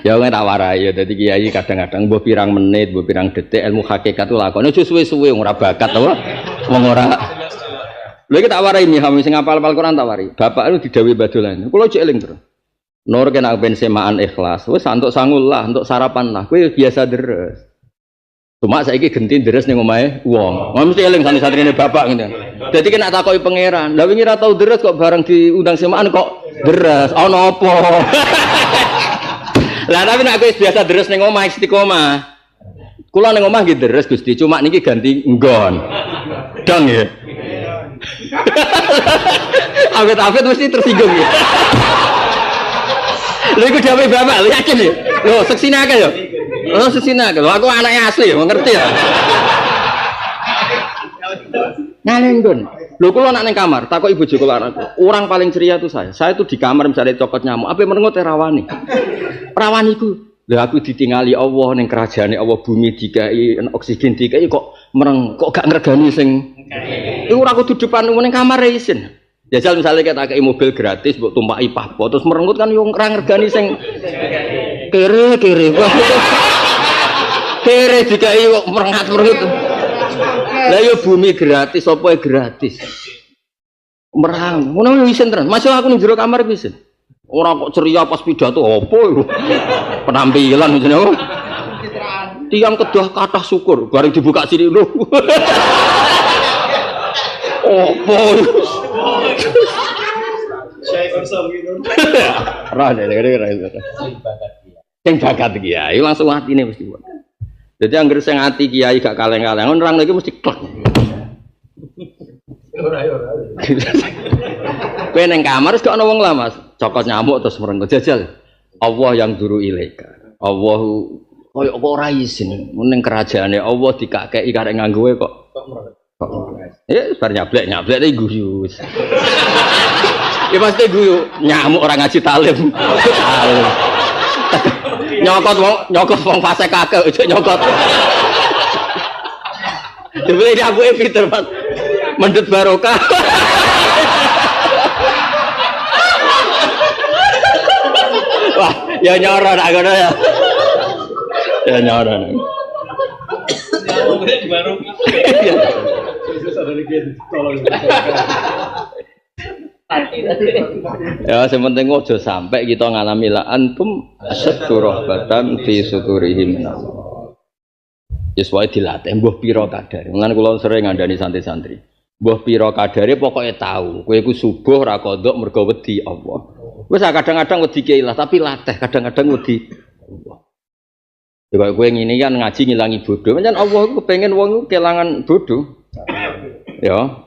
Speaker 1: Ya wong tak warai ya dadi kiai kadang-kadang mbok pirang menit, mbok pirang detik ilmu hakikat itu lakone aja suwe-suwe ora bakat apa. Wong ora. Lha iki tak warai mi sing hafal Al-Qur'an tak warai. Bapak itu didhawuhi badolan. Kula cek eling terus. Nur kena ben semaan ikhlas. Wis antuk sangul lah, untuk sarapan lah. Kowe biasa deres. Cuma saiki genti deres ning omahe wong. Mesti eling santri-santrine bapak ngene. Dadi kena takoki pangeran. Lah wingi ra tau deres kok bareng diundang semaan kok deres. Ana apa? Lah tapi nek kowe biasa deres ning omah istiqomah. Kula ning omah nggih deres Gusti, cuma niki ganti nggon. Dong ya. Awet-awet mesti tersinggung ya. Lha iku dhewe bapak, lho yakin ya? Lho seksine akeh ya? Oh seksine akeh. Lho aku anaknya asli ya, ngerti ya. Ngalenggon. Lho kula nak ning kamar, takok ibu bojoku anakku. Orang paling ceria itu saya. Saya tuh di kamar misalnya cokot nyamuk, ape merengut rawani. Rawani iku. Lha aku ditingali Allah ning kerajaane Allah bumi dikai oksigen dikai kok mereng kok gak ngregani sing iku ora kudu depan ning kamar isin. Jajal misalnya kita kei mobil gratis buat tumpaki papo terus merenggut kan yo ora ngregani sing kere dikai kok merengat. Lah yo bumi gratis apa gratis. Merang, ngono yo isin terus. Masuk aku ning jero kamar isin. Ora kok ceria pas pidato apa iku. Penampilan jenenge. Tiang kedah kathah syukur bareng dibuka sini lho. Apa iku? Saya konsol gitu. Rane kira-kira. Sing bakat kiai langsung atine mesti. Jadi anggere sing ati kiai gak kaleng-kaleng orang lagi mesti klek. Ora. Kowe ning kamar wis gak ana wong lah Mas. Cokot nyamuk terus merenggut jajal. Allah yang duru ilaika. Allah koyo kok ora isin ning kerajaane Allah dikakeki karek nganggo kok Bar nyablek iki guyu. Ya pasti guyu, nyamuk orang ngaji talim. Nyokot wong fase kakek ojo nyokot. Dibeli aku Peter Mas. Mendut barokah. Wah, ya nyoro nak ngono ya. Ya nyoro. Ya sementing ojo sampai kita ngalami la antum asyaddu rahbatan fi suturihim. Wis wae dilatih mbuh pira kadare. Mulane kula sering ngandani santri-santri. Mbuh pira kadare pokoke tahu. Kowe iku subuh ra kodok mergo wedi Allah. Wis kadang-kadang wedi ki ilah tapi latih kadang-kadang wedi Allah. Ya kowe ngene kan ngaji ngilangi bodoh. Pancen Allah iku kepengin wong iku kelangan bodoh. Ya.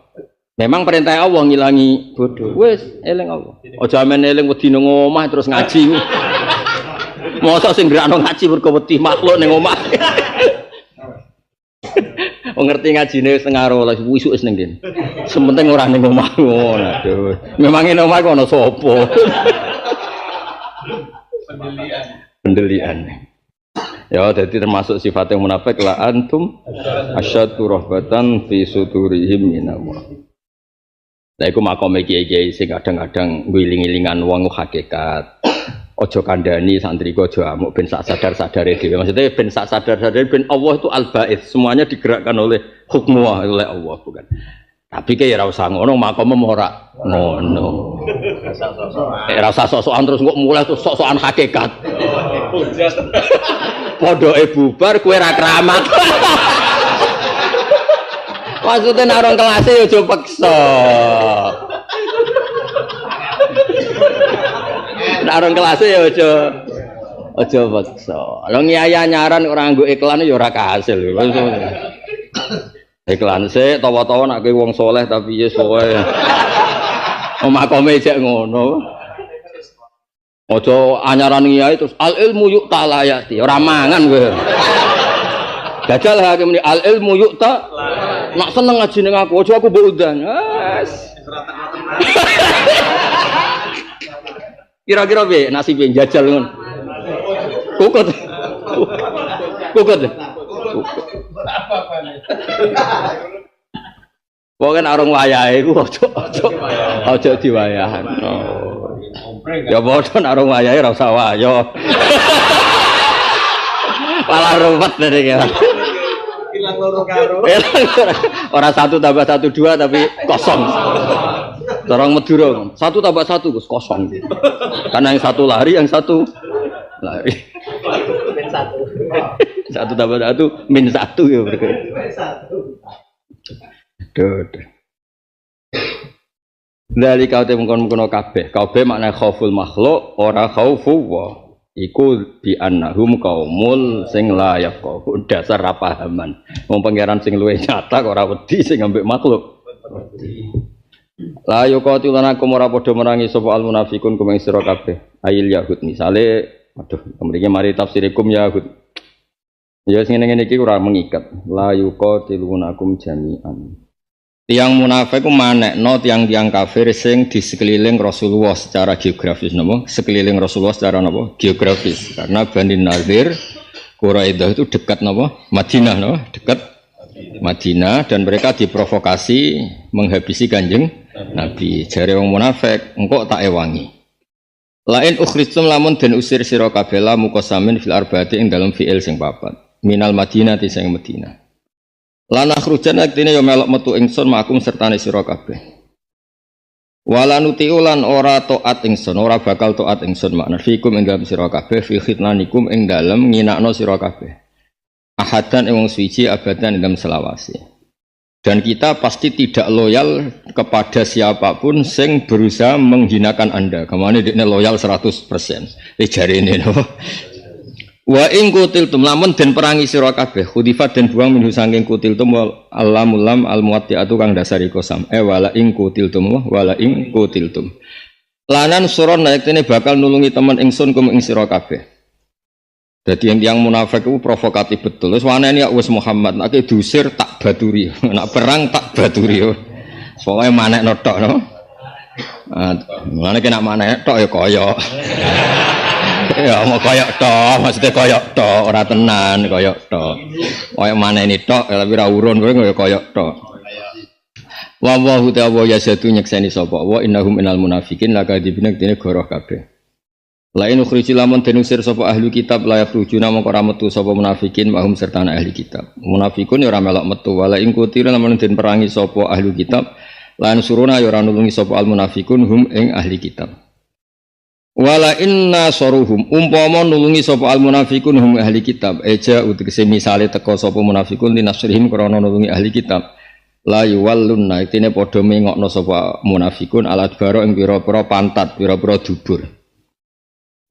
Speaker 1: Memang perintah Allah ngilangi bodoh. Wis eling Allah. Aja men eling wedi nang omah terus ngaji. Mosok sing gerakno ngaji mergo wedi makhluk ning omah. Wong ngerti ngajine setengah 12 wisuk wis ning kene. Sementing ora ning omah ngono. Aduh. Memang ning omah kok ana sapa? Pendelian. Ya, jadi termasuk sifat yang munafik la antum asyaddu rahbatan fi suturihim minallah. Lah iku makome kiai-kiai sing kadang-kadang ngiling-ilingan wong hakikat. Ojo kandhani santri ojo amuk ben sak sadar-sadare dhewe. Maksudnya ben sak sadar-sadare ben Allah itu al-ba'its, semuanya digerakkan oleh hukmu oleh Allah bukan. Tapi kayak ora usah ngono makome ora ngono. Ora usah sok-sokan terus kok mulai terus sok-sokan hakikat. Podoke bubar kowe ra keramat. Maksudnya nek orang kelas ya aja peksa. Nek orang kelas ya aja peksa. Lho ngiyaya nyaran ora nggo iklan ya ora kasil. Iklan sik tawa-tawa nek kowe wong saleh tapi ya soe. Makome jek ngono. Aja anyaran ngiyai terus al ilmu yu'ta layati. Ora mangan kowe. Jajal hakim ini al ilmu yu'ta. Nak seneng ngaji ning aku, aja aku mbok udan. Wes. Kira-kira piye nasibe jajal ngono. Kukut. Pokoke nek arung wayahe iku aja diwayahan. Ya padha nek arung wayahe ora usah waya. Malah ruwet dene. Hilang loro karo. Ora 1 tambah 1 2 tapi kosong. Dorong Madura 1 tambah 1 Gus kosong. Karena yang satu lari, yang satu lari. Min 1. 1 tambah 1 min 1 ya berarti. Min 1. Dod. Dari kau te mengkon-mengkon kabeh makna khauful makhluk ora khaufu wa. Iku bi annahum qaumul sing la yaqahu dasar ra pahaman. Wong pangeran sing luwih nyata kok ora wedi sing ambek makhluk. La yuqatilanakum ora padha merangi sapa al munafiqun kumeng sira kabeh. Ayil yahud misale mriki mari tafsirikum yahud. Ya sing ngene iki ora mengikat. La yuqatilunakum jami'an. Tiang munafik ku manekno tiang-tiang kafir sing di sekeliling Rasulullah secara geografis napa? Sekeliling Rasulullah secara napa? Geografis. Karena Bani Nadir Quraidah itu dekat napa? Madinah napa? Dekat Madinah dan mereka diprovokasi menghabisi Kanjeng Nabi. Jare wong munafik, engko tak ewangi. Lain ukhrijtum lamun den usir sira kabeh la muqasamin fil arbaati ing dalem fi'il sing papat. Minal Madinah ti sing Madinah. Lana khrujan aktine yo melok metu ingsun makum sertane sira kabeh. Wala nutiu lan ora taat ingsun, ora bakal taat ingsun makna fikum ing dalem sira kabeh fi khitnanikum ing dalem nginakno sira kabeh. Ahadan ing wong suci abadan ing dalem selawase. Dan kita pasti tidak loyal kepada siapapun sing berusaha menghinakan Anda. Kemana dia loyal 100%. Jarine no. Wa ing kutiltum lamun den perangi sira kabeh khudifat den buang minhu saking kutiltum alamul lam al muwatti'atu kang dasari kosam wala ing kutiltum wala ing kutiltum lanan suron naik tene bakal nulungi teman ingsun kum ing sira kabeh Jadi yang munafik itu provokatif betul. Terus mana ini wis Muhammad, nak diusir tak baturi, nak perang tak baturi. Soalnya mana notok no. Mana kena mana tok ya koyok. Ya mau koyok tok, maksudnya koyok tok, ora tenan koyok tok. Koyok mana ini tok, tapi ra urun koyok tok. Wa wallahu ta'ala yasatu nyekseni sapa wa innahum minal munafiqin lakadzibina dene goroh kabeh. Lain ukhriji lamun denusir sapa ahli kitab layak rujuna mongko ora metu sapa munafikin mahum serta ahli kitab. Munafikun ya ora melok metu wala ing kutira lamun den perangi sapa ahli kitab lan suruna ya ora nulungi sapa al munafikun hum ing ahli kitab. Wala inna saruhum umpama nulungi sapa al munafikun hum ahli kitab eja utekse misale teka sapa munafikun linasrihim krana nulungi ahli kitab. La yuwallunna itine padha mengokno sapa munafikun alat baro ing pira-pira pantat pira-pira dubur.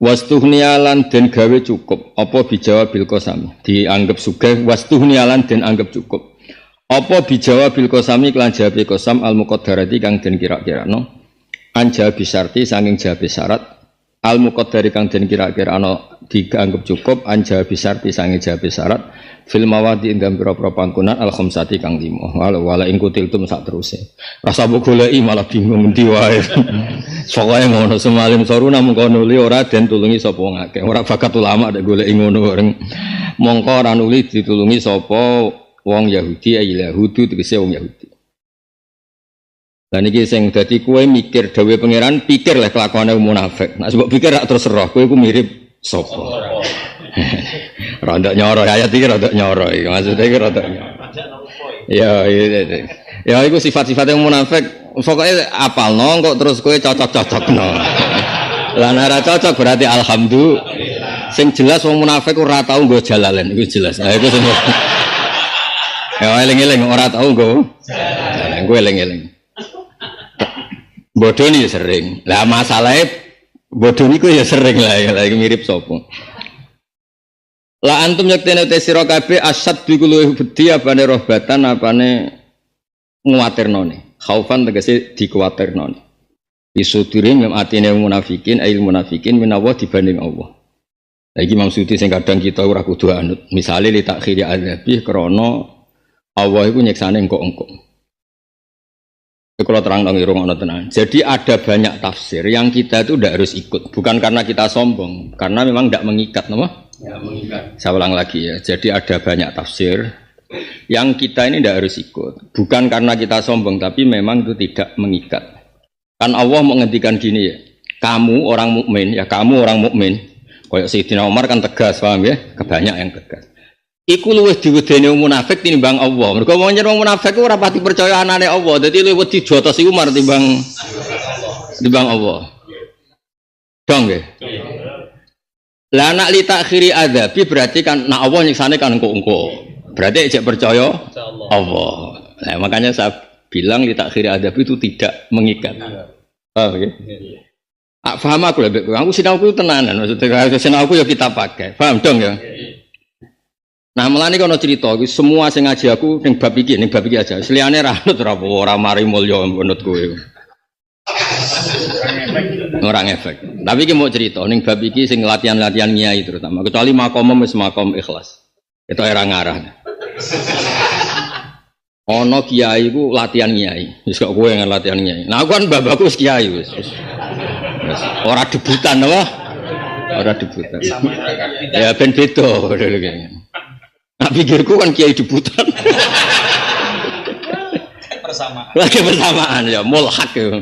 Speaker 1: Wastuhnialan den gawe cukup apa bijawa bil qasami dianggap sugih wastuhnialan den anggap cukup apa bijawa bil qasami kelan jawabe qasam al muqaddarati kang den kira-kirano anja bisarti saking jawabe syarat al muqaddari kang den kira-kirano dianggap cukup anja bisarti saking jawabe syarat fil mawadi ing pira-pira panggonan al khamsati kang 5 wala ing kutiltum sak teruse rasa mbok goleki malah bingung endi wae. Soale ngono semalim soruna mongko nuli ora den tulungi sapa wong akeh. Ora bakat ulama nek goleki ngono bareng. Mongko ora nuli ditulungi sapa wong Yahudi ayi Yahudi tegese wong Yahudi. Lan iki sing dadi kowe mikir dawuhe pangeran, pikir lah kelakuane munafik. Nek mbok pikir rak terus roh, kowe iku mirip sapa? Rada nyoro ayat iki rada nyoro iki. Maksudnya iki rada nyoro. Ya, ya iku sifat-sifat yang munafik. Pokoknya apalno kok terus kowe cocok-cocokno. Lah nek ora cocok berarti alhamdulillah. Sing jelas wong munafik ora tau nggo jalalen iku jelas. Nah iku sing ya eling-eling ora tau nggo jalalen. Kowe eling-eling. Bodoni sering. Lah masalahe bodoni ku ya sering lah iku mirip sapa. La antum yaktene te sira kabeh asad bikulu bedi apane rohbatan apane nguwatirnone. Khaufan tegese dikuwatirnone. Isudirim yang atine munafikin ail munafikin minawa dibanding Allah. Lah iki maksudé sing kadang kita ora kudu anut. Misale li takhiri azabi krana Allah iku nyeksane engko-engko. Kalau terang dong ngono tenan. Jadi ada banyak tafsir yang kita itu tidak harus ikut. Bukan karena kita sombong, karena memang tidak mengikat, nama? Ya, mengikat. Saya ulang lagi ya. Jadi ada banyak tafsir yang kita ini tidak harus ikut. Bukan karena kita sombong, tapi memang itu tidak mengikat. Kan Allah menghentikan gini ya. Kamu orang mukmin, ya kamu orang mukmin. Kayak Sayyidina Umar kan tegas, paham ya? Kebanyak yang tegas. Iku luwih diwedeni munafik tinimbang Allah. Mergo wong nyerong munafik ora pati percaya anane Allah. Dadi luwih wedi jotos iku Umar timbang Allah. Dong nggih. Lah nak li takhiri adzabi berarti kan nak Allah nyiksane kan engko-engko. Berarti cek percaya Allah. Nah, makanya saya bilang li takhiri adzabi itu tidak mengikat. Paham nggih? Paham aku lho, aku sinauku tenanan. Maksudnya sinauku ya kita pakai. Paham dong ya? Nah, melani kono cerita semua sing ngaji aku ning bab iki aja. Seliyane ra anut ora mari mulya menurut kowe. Ora ngefek. Tapi iki mau cerita ning bab iki sing latihan-latihan nyai terutama. Kecuali makom wis makom ikhlas. Itu era ngarah. Ono kiai ku latihan nyai. Wis kok kowe yang latihan nyai. Nah, aku kan bapakku wis kiai wis. Ora debutan apa? Ora debutan. Ya ben beda kayaknya. Nah, pikirku kan kiai debutan. Bersamaan ya, mulhak ya.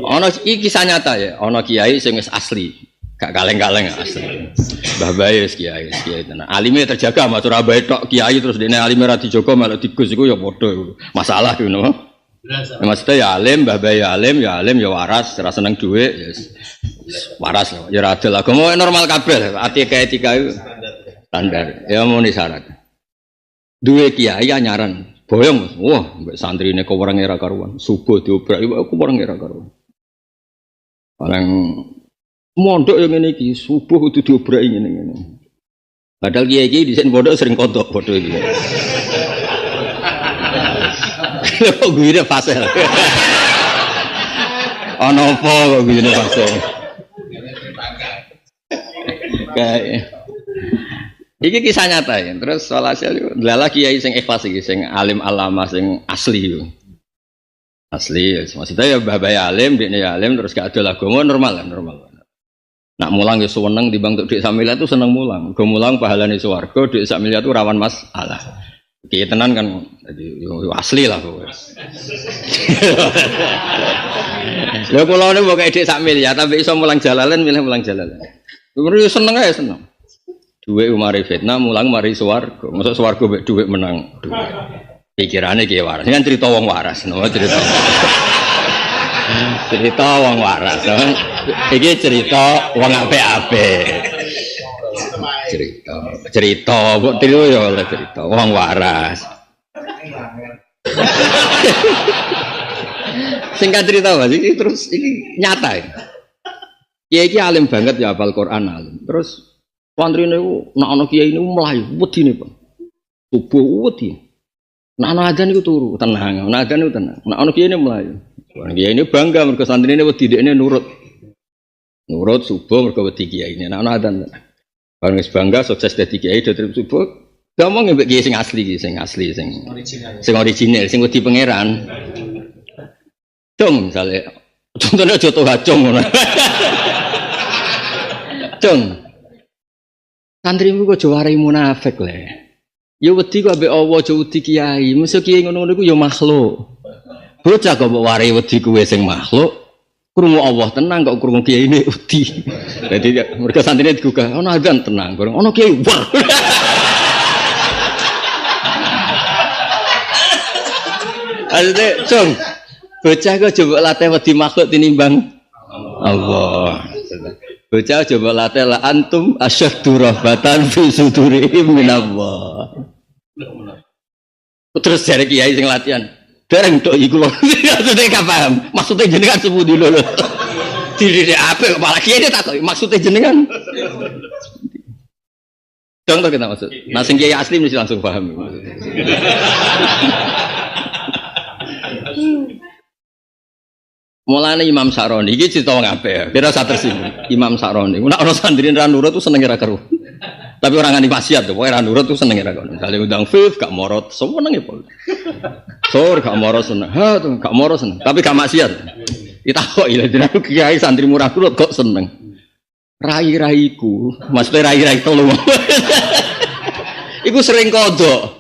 Speaker 1: Ono iki kisah nyata ya, ono kiai sing wis asli, gak kaleng-kaleng asli. Mbah Bae wis kiai tenan. Alime terjaga Mas Surabaya tok kiai terus dene alime ra dijogo malah digus iku ya padha iku. Masalah iku no. Maksudnya ya alim, Mbah Bae ya alim ya waras, ora seneng dhuwit ya waras ya ora adil. Agama normal kabeh, etika iku standar. Ya muni syarat. Duwe kiai nyaran, boyong, wah, mbek santrine kok orang era karuan, subuh diobrak, aku orang era karuan. Paling mondok yang ngene iki, subuh kudu diobraki ngene-ngene. Padahal kiai iki disen pondok sering kodok padha iki. Kok guyune fase. Ana apa kok guyune fase? Kayak iki kisah nyata ya. Terus walhasil lha kiai sing ikhlas iki sing alim alama sing asli. Asli, maksudnya ya babai alim, dekne alim terus gak ada agama normal. Nak mulang ya seneng timbang untuk dik samila itu seneng mulang. Go mulang pahalane swarga, dik samila itu rawan masalah. Ki tenan kan jadi asli lah kowe. Lha kula niku kok dik samila tapi iso mulang jalalen milih mulang jalalen. Kuwi seneng ae seneng. Duwe umare fitnah mulang mari swarga. Mosok swarga mek dhuwit menang dhuwit. Pikirane ki waras. Ini kan cerita wong waras, no cerita. Cerita wong waras. No? Iki cerita wong apik-apik. Cerita kok tiru ya oleh cerita wong waras. Singkat cerita Mas, iki terus iki nyata ya. Kiai iki alim banget ya hafal Quran alim. Terus santrine niku nek ana kiai niku mlayu wedine, Pak. Subuh wedi. Nak ana adzan iku turu, tenang. Nak adzan iku tenang. Nak ana kiai ini mlayu. Kiai ini bangga mergo santrine wedi dekne nurut. Nurut subuh mergo wedi kiai ini. Nak ana adzan. Bareng wis bangga sukses dadi kiai dadi subuh. Ngomong mbek kiai sing asli sing original, sing wedi pangeran. Cung misale contohnya aja tuh hacung ngono. Cung. Santrimu kok jawari munafik le. Ya wedi kok ambek Allah aja wedi kiai. Mesti kiai ngono-ngono iku ya makhluk. Bocah kok mbok wari wedi kuwe sing makhluk. Krungu Allah tenang kok krungu kiai ini wedi. Dadi mereka santrine digugah, ono adzan tenang, bareng ono kiai war. Aduh, cung. Bocah kok coba latih wedi makhluk tinimbang Allah. Bocah coba latih la antum asyaddu rahbatan fi sudurihim minallah. Terus dari kiai sing latihan, dereng tok iku lho. Maksudnya gak paham. Maksudnya jenengan sebut dulu lho. Diri apa malah kiai takok maksudnya jenengan. Contoh kita maksud. Nah sing kiai asli mesti langsung paham. Mulane Imam Sa'roni iki cerita wong apik. Kira sak tersinggung. Imam Sa'roni. Nek ana santri ra nurut tuh seneng ra karo. Tapi orang ngani maksiat tuh, pokoke ra nurut tuh seneng ra karo. Misale undang Fif gak morot, seneng ya, Pol. Sor gak morot seneng. Ha tuh gak morot seneng. Tapi gak maksiat. Ditakoki lha jenenge kiai santri murah nurut kok seneng. Rai-raiku, maksudnya rai-rai telu. Iku sering kodok.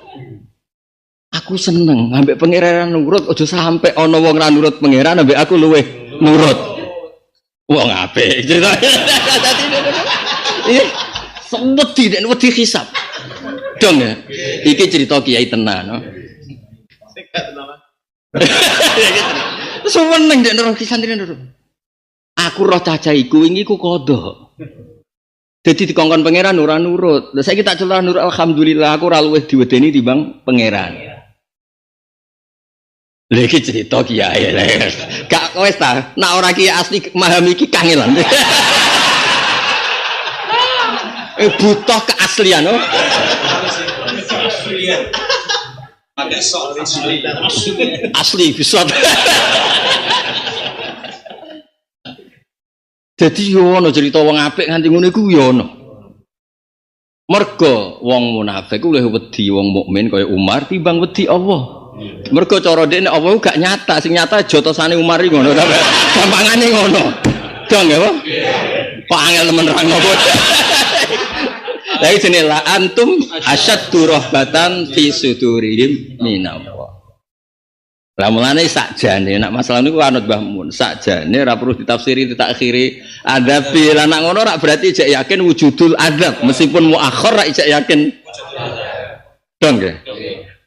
Speaker 1: Aku seneng ambek pangeran nurut aja sampe ana wong ra nurut pangeran ambek aku luweh nurut. Wong apik cerita. Iya, wedi nek wedi hisab. Dong ya. Iki cerita kiai tenan, no. Sing gak tenan. Seneng nek nurut santri nurut. Aku roh cacah iku wingi ku kodok. Jadi dikongkon pangeran ora nurut. Lah saiki tak celah nurut alhamdulillah aku ora luweh diwedeni timbang pangeran. Lagi cerita kiai lah, gak wes ta. Nak orang kiai asli memahami iki kangelan. Butuh keaslian, no?
Speaker 2: Pakai sok asli.
Speaker 1: Asli bisa. Jadi yono cerita wong apik nganti ngono iku yono. Mergo wong munafik luwih wedi wong mukmin kaya Umar timbang wedi Allah. Mergo cara dhekne apa gak nyata, sing nyata jotosane Umar iki ngono ta. Gampangane ngono. Dong ya, Pak. Pak angel temen nerangno kok. Lah jenenge la antum asyaddu rahbatan fi sudurihim minallah. Lah mulane sakjane nek masalah niku anut Mbah Mun, sakjane ora perlu ditafsiri ditakhiri adabi. Lah nek ngono ora berarti ijek yakin wujudul adab, meskipun muakhir ora ijek yakin. Dong ya.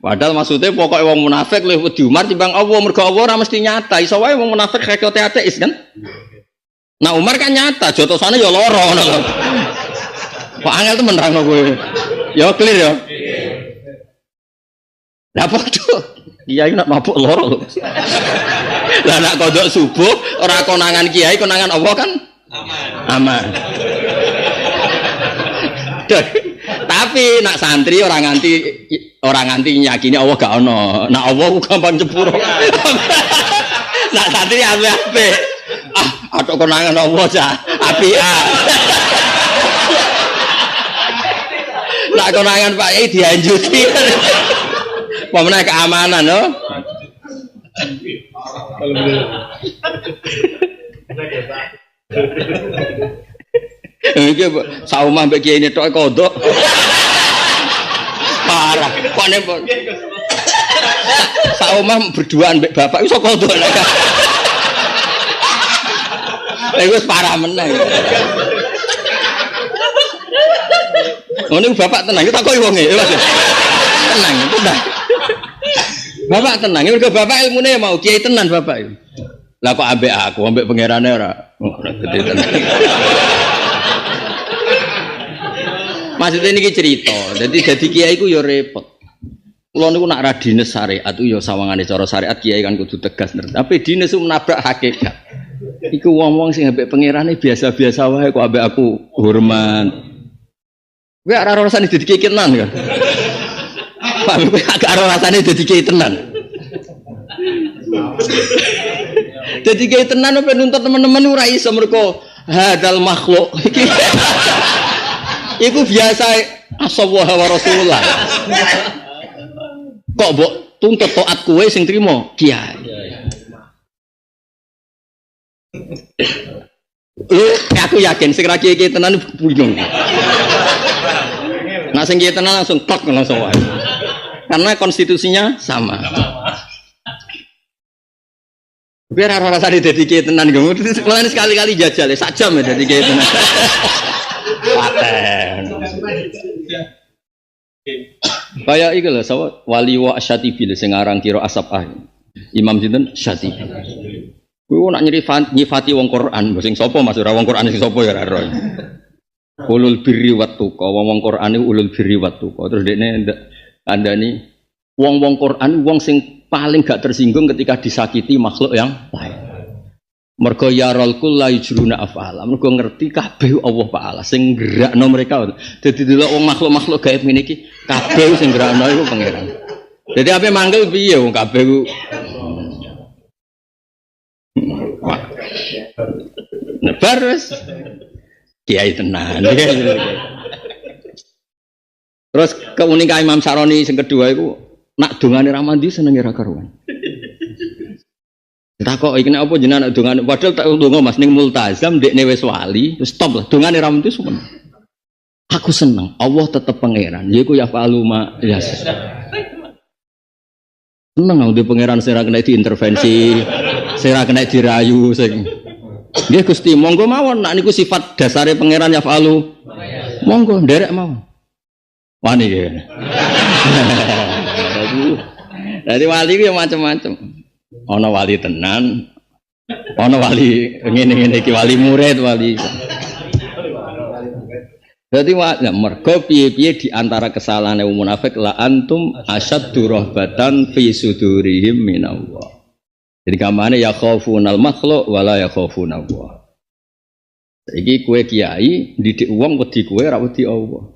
Speaker 1: Padahal maksudnya pokoknya wong munafik luwih wedi Umar timbang Allah, mergo Allah ora mesti nyata. Iso wae wong munafik hakikat ateis kan. Nah Umar kan nyata, jotosane ya lara ngono lho. Pak angel temen nerangno kowe. Ya clear ya. Lah padha kiai nak mabuk lara lho. Lah nak kodok subuh ora konangan kiai, konangan Allah kan aman. Tapi nak santri orang nganti nyakini Allah gak ono. Nak Allah ku gampang jepuro. Nak santri apik. Atok konangan Allah cah. Apik. Nak konangan Pak Yai dianjuti. Pemene keamanan no. Iki saumah mbek kiai netok kodok. Parah. Kok nek saumah berduaan mbek bapak iso kodok lek. Lha wis parah meneh. Ngono bapak tenang, tak koki wonge, Mas. Tenang, tenang. Bapak tenang, mergo bapak ilmune mau kiai tenan bapak iki. Lah kok ambek aku, ambek pangerane ora. Ora gede tenan. Maksudnya ini cerita, jadi kiai ku ya repot. Kulo niku nak ra dines syariat ya sawangane cara syariat kiai kan kudu tegas ngerti. Tapi dines menabrak hakikat. Iku wong-wong sing ambek pangerane biasa-biasa wae kok ambek aku hormat. Kowe ora rasane dadi kiai tenan kan. Pak kowe gak ora rasane dadi kiai tenan. Dadi kiai tenan apa nuntut teman-teman ora iso mergo hadal makhluk. Iku biasa asallahu wa rasulullah. Kok mbok tuntut taat kowe sing trimo kiai. Aku yakin sing ra kiai tenan bingung. Nah sing kiai tenan langsung tok langsung wae. Karena konstitusinya sama. Biar ora rasane dadi kiai tenan nggo. Mulane sekali-kali jajal sak jam ya dadi kiai tenan. Paten. Kayak iki lho sawet Wali wa Asyatibi sing aran kira Asapah. Imam sinten Syatibi. Kuwi nak nyifati wong Quran, sing sapa Mas ora wong Quran sing sapa ya ora ro. Ulul birri wat tuqa, wong Quran iku ulul birri wat tuqa. Terus dekne andani wong Quran wong sing paling gak tersinggung ketika disakiti makhluk yang lain. Mergo yarul kulla yujruna af'ala. Mergo ngerti kabeh Allah Ta'ala sing gerakno mereka. Dadi delok wong makhluk-makhluk gaib ngene iki kabeh sing gerakno iku pangeran. Dadi ape manggil piye wong kabeh ku nebar wis kiai tenan. Terus keunikan Imam Saroni sing kedua iku nak dongane ra mandi senenge ra karuan. Tak kok iki nek apa jenengan dongane padahal tak ndonga Mas ning multazam ndekne wis wali, wis stop lah dongane ra mesti sumen. Aku seneng Allah tetep pangeran. Yaiku ya faluma ya. Seneng aku pangeran sing ra kena diintervensi, sing ra kena dirayu sing. Nggih Gusti, monggo mawon nek niku sifat dasare pangeran ya falu. Monggo nderek mawon. Wani iki. Dadi wali ku ya macam-macam. Ana wali tenan, ana wali ngene-ngene iki wali murid wali. Dadi mergo piye-piye di antara kesalahan wong munafik la antum asyaddu rahbatan fi sudurihim minallah. Jadi gamane ya khaufunal makhluq wala ya khaufunallah. Iki kowe kiai didik wong wedi kowe ora wedi Allah.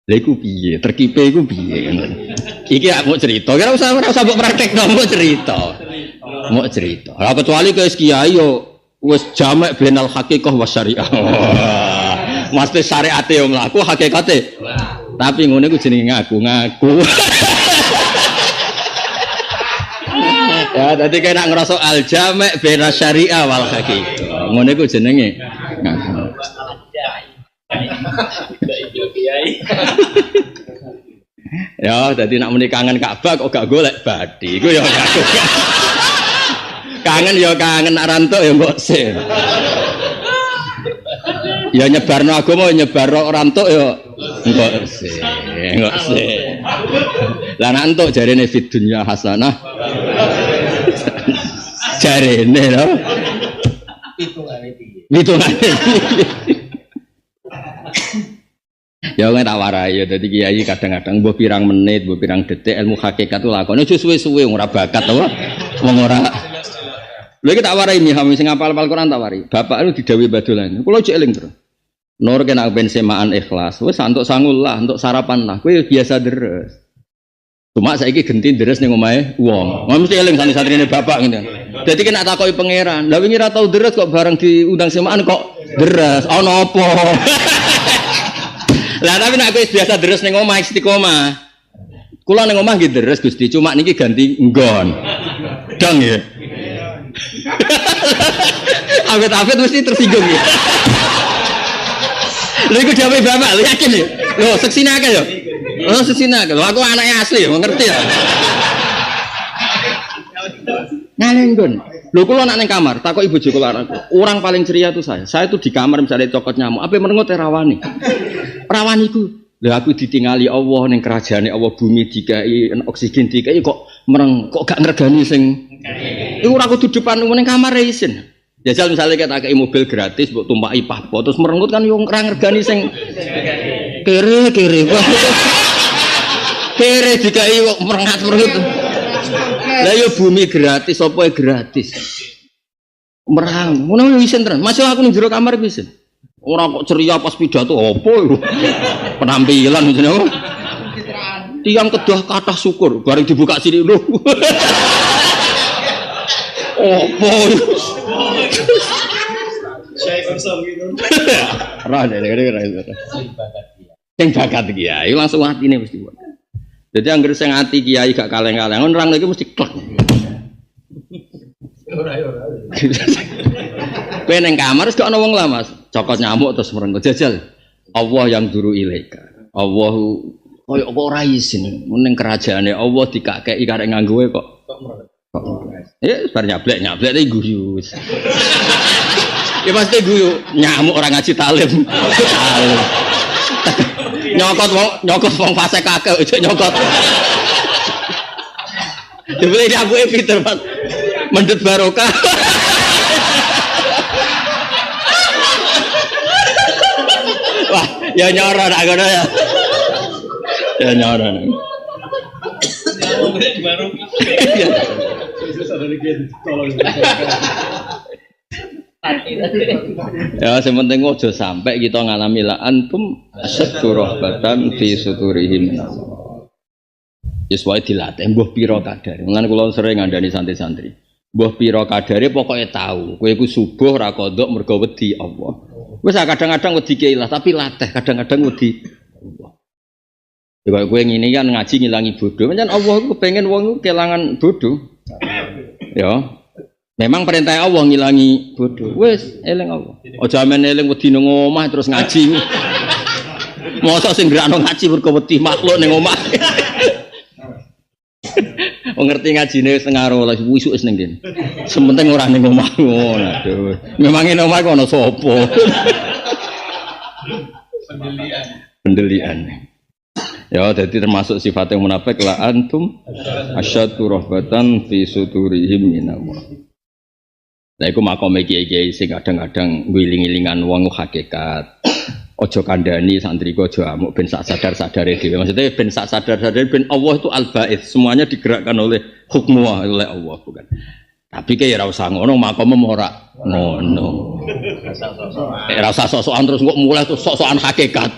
Speaker 1: Lha iku piye? Terkipe iku piye? Iki aku cerita, ora usah mbok praktekno, mbok cerita. Mau cerita. Lah kecuali ke kiai yo wis jamak benal hakikah wa syariah. Mesti syariate yo mlaku hakikate. Tapi ngene iku jenenge ngaku-ngaku. Ya dadi kena ngrasa al jamak benal syariah wal hakikah. Ngene iku jenenge ngaku. Ya dadi nak muni kangen Ka'bah kok gak golek bathi. Iku yo ngaku. Kangen ya kangen nak rantuk ya mbok sih. Ya nyebarno agama nyebarno rantuk ya mbok sih. Mbok sih. Lah nek entuk jarene fid dunya hasanah. Jarene lho. Hitungane piye? Ya ora tak warai ya dadi kiai kadang-kadang mbok pirang menit, mbok pirang detik ilmu hakikat ku lakone aja suwe-suwe ora bakat to. Wong ora lha iki tak warai miham sing ngapal-apal Quran tak warai. Bapak itu didhawuhi badolan. Kula cek eling terus. Nur kena ben semaan ikhlas. Wis antuk sangul lah, entuk sarapan lah. Kowe biasa deres. Cuma saiki genti deres ning omahe wong. Mesti eling santri-santrine bapak ngene. Dadi kena takoki pangeran. Lah wingi ra tau deres kok bareng diundang semaan kok deres. Ana apa? Lah tapi nek kowe biasa deres ning omah istiqomah. Kula ning omah nggih deres Gusti, cuma niki ganti nggon. Dong ya. Awet-awet mesti tersinggung ya. Lha iku dhewe bapak, lho yakin ya? Lho seksine akeh ya? Oh seksine akeh. Lho aku anaknya asli ya, ngerti ya. Ngalenggon. Lho kula nak ning kamar, takok ibu bojo kula anakku. Orang paling ceria itu saya. Saya itu di kamar misalnya cokot nyamuk, apa merengut rawani. Rawani iku. Lha aku ditingali Allah ning kerajaane Allah bumi dikai oksigen dikai kok mereng kok gak ngregani sing iku ora kudu depan ning kamar isin. Jajal misalnya kita kei mobil gratis mbok tumpaki papo terus merengut kan yo ora ngregani sing kere. Kere dikai kok merengat-merengut. Lah yo bumi gratis apa gratis. Merang, ngono isin tenan. Masuk aku ning jero kamar isin. Ora kok ceria pas pidato apa iku. Penampilan jenenge. Tiang kedah kathah syukur, bareng dibuka sini lho. Apa iku?
Speaker 2: Saya kosong gitu.
Speaker 1: Ora ada. Sing bakat kiai langsung atine mesti. Jadi anggere sing ati kiai gak kaleng-kaleng, orang lagi mesti klek. Ora. Kowe ning kamar wis gak ana wong lah Mas. Cokot nyamuk terus merenggut jajal. Allah yang duru ilaika. Allah koyo kok ora isin. Ning kerajaane Allah dikakeki karek nganggo kok. Ya bar nyablek iki guyu wis. Ya pasti guyu nyamuk ora ngaji talim. Nyokot wong fase kakek ojo nyokot. Dibeli aku Peter Mas. Mendet barokah. Wah, ya nyoron aku ya. Ya nyoron. Ya, sementing ojo sampai kita ngalami la antum asyaddu rahbatan fi suturihim. Wis wae dilatih mbuh pira kadare. Mulane kula sering ngandani santri-santri. Mbuh pira kadare pokoke tahu. Kowe iku subuh ra kodok mergo wedi Allah. Wis kadang-kadang wedi kiai lah, tapi latih kadang-kadang wedi Allah. Ya kowe ngene kan ngaji ngilangi bodoh. Pancen Allah iku kepengin wong iku kelangan bodoh. Ya. Memang perintah Allah ngilangi bodoh. Wis eling Allah. Aja men eling wedi nang omah terus ngaji. Mosok sing gerakno ngaji mergo wedi makhluk ning omah. Wong ngerti ngajine wis tengah 12 wisuk wis ning kene. Sementing ora ning omah ngono. Aduh. Memang ning omah kok ana sapa. Pendelian. Ya, jadi termasuk sifat yang munafik la antum asyaddu rahbatan fi suturihim minallah. Lah iku makome kiai-kiai sing kadang-kadang ngiling-ilingan wong hakikat. Ojo kandhani santriku ojo amuk ben sak sadar-sadare dhewe. Maksudnya ben sak sadar-sadare ben Allah itu al-ba'its, semuanya digerakkan oleh hukmu oleh Allah bukan. Tapi kayak ora usah ngono makome ora ngono. Ora usah sok-sokan terus kok mulai terus sok-sokan hakikat.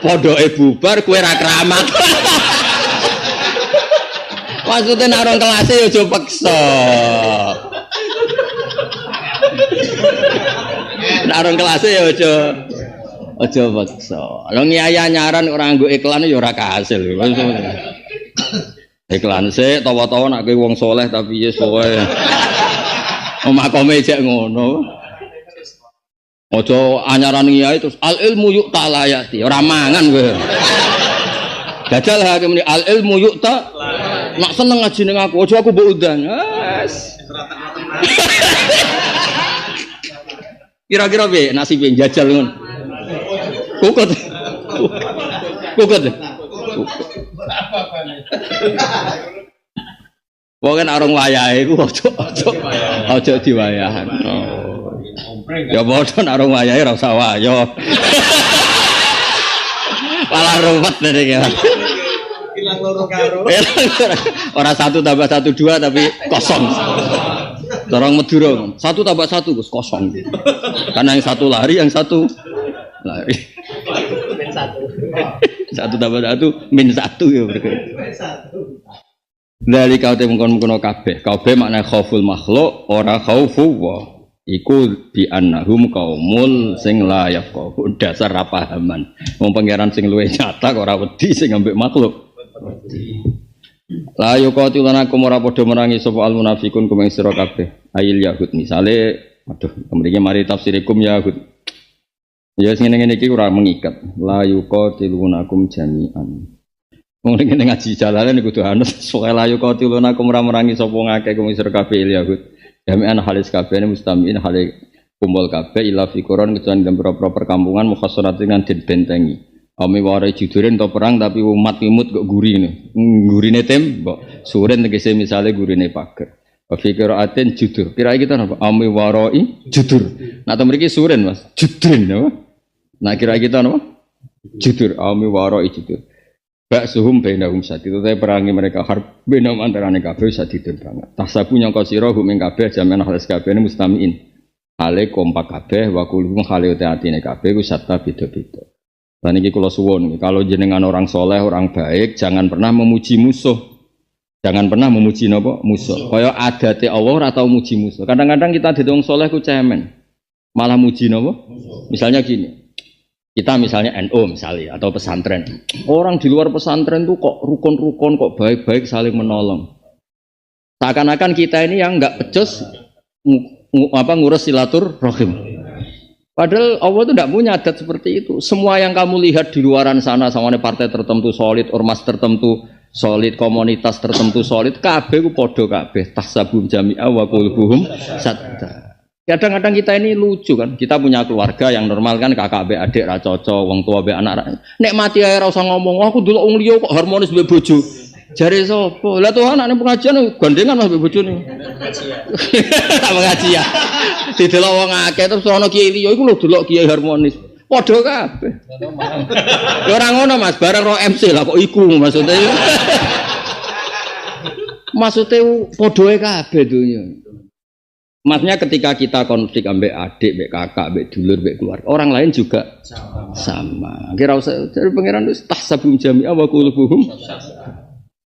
Speaker 1: Podoke bubar kowe ra keramat. Maksudnya nek orang kelas ya aja peksa. Nek orang kelas ya aja peksa. Lho nyaya nyaran ora nggo iklan ya ora kasil. Iklan sik tawa-tawa nek kowe wong saleh tapi ya soe. Makome jek ngono. Aja anyaran kiai terus al ilmu yu'ta layati. Ora mangan kowe. Dajal hakim ini al ilmu yu'ta. Nak seneng ngaji ning aku, aja aku mbok undang. Wes. Kira-kira piye nasibe jajal ngono. Kukut. Pokoke nek arung wayahe iku aja diwayahan. Ya padha nek arung wayahe ora usah wayo. Malah ruwet dene iki. Hilang loro karo. Ora 1 tambah 1 2 tapi kosong. Dorong Madura 1 tambah 1 Gus kosong. Karena yang satu lari, yang satu lari. Min 1. 1 tambah 1 min 1 ya berarti. Dari kau te mengkon-mengkon kabeh. Kabeh makna khauful makhluk ora khaufu wa. Iku bi annahum qaumul sing la yafqahu dasar ra pahaman. Wong pangeran sing luwih nyata kok ora wedi sing ambek makhluk. La yuqatiluna kum ora padha merangi sapa al munafiqun kumeng sira kabeh. Ayil yahud misale aduh mriki mari tafsirikum yahud. Ya sing ngene iki ora mengikat. La yuqatiluna kum jami'an. Wong ngene ngaji jalane niku kudu anut soal la yuqatiluna kum ora merangi sapa ngakeh kumeng sira kabeh yahud. Jami'an halis kabeh mustami'in hale kumpul kabeh ila fi Quran kecuali dalam beberapa perkampungan mukhassaratin dengan bentengi. Kami warai judurin atau perang tapi umat imut kok gurine. Gurine tembok. Suren tegese misale gurine pager. Fikir aten judur. Kira kita napa? Kami warai judur. Nah to mriki suren Mas. Judrin napa? Nah kira kita napa? Judur. Kami warai judur. Bak suhum bainahum sadid. Itu perangi mereka harb bainahum antarane kabeh sadidun banget. Tasabu nyangka sira hum ing kabeh jami'an halis kabeh mustamiin. Hale kompak kabeh wa kulhum hale atine kabeh ku satta beda-beda. Dan ini kalau suwon, kalau jenengan orang soleh, orang baik, jangan pernah memuji musuh, jangan pernah memuji nopo musuh. Kaya adate Allah atau muji musuh. Kadang-kadang kita di orang soleh ku cemen, malah muji nopo. Misalnya gini, kita misalnya NU misalnya atau pesantren, orang di luar pesantren tuh kok rukun-rukun, kok baik-baik saling menolong. Seakan-akan kita ini yang nggak pecus, ngurus silaturahim. Padahal Allah itu tidak punya adat seperti itu. Semua yang kamu lihat di luaran sana, sama partai tertentu solid, ormas tertentu solid, komunitas tertentu solid, kabeh ku podo kabeh. Tahsabum jami'a wa qulubuhum sadda. Kadang-kadang kita ini lucu kan. Kita punya keluarga yang normal kan, kakak be adik ra cocok, wong tua be anak. Nek mati ae ora usah ngomong, aku delok wong liya kok harmonis be bojo. Jare sapa? Lah tuh anak ning pengajian gandengan Mas be bojone. Pengajian. Didelok wong akeh terus ana kiai liya iku lho delok kiai harmonis. Padha kabeh. Ya ora ngono Mas, bareng ro MC lah kok iku maksudnya. Maksudnya padha kabeh donya. Maksudnya ketika kita konflik ambek adik, ambek kakak, ambek dulur, ambek keluarga, orang lain juga sama. Kira usah dari pangeran itu tahsabum jami'a wa qulubuhum.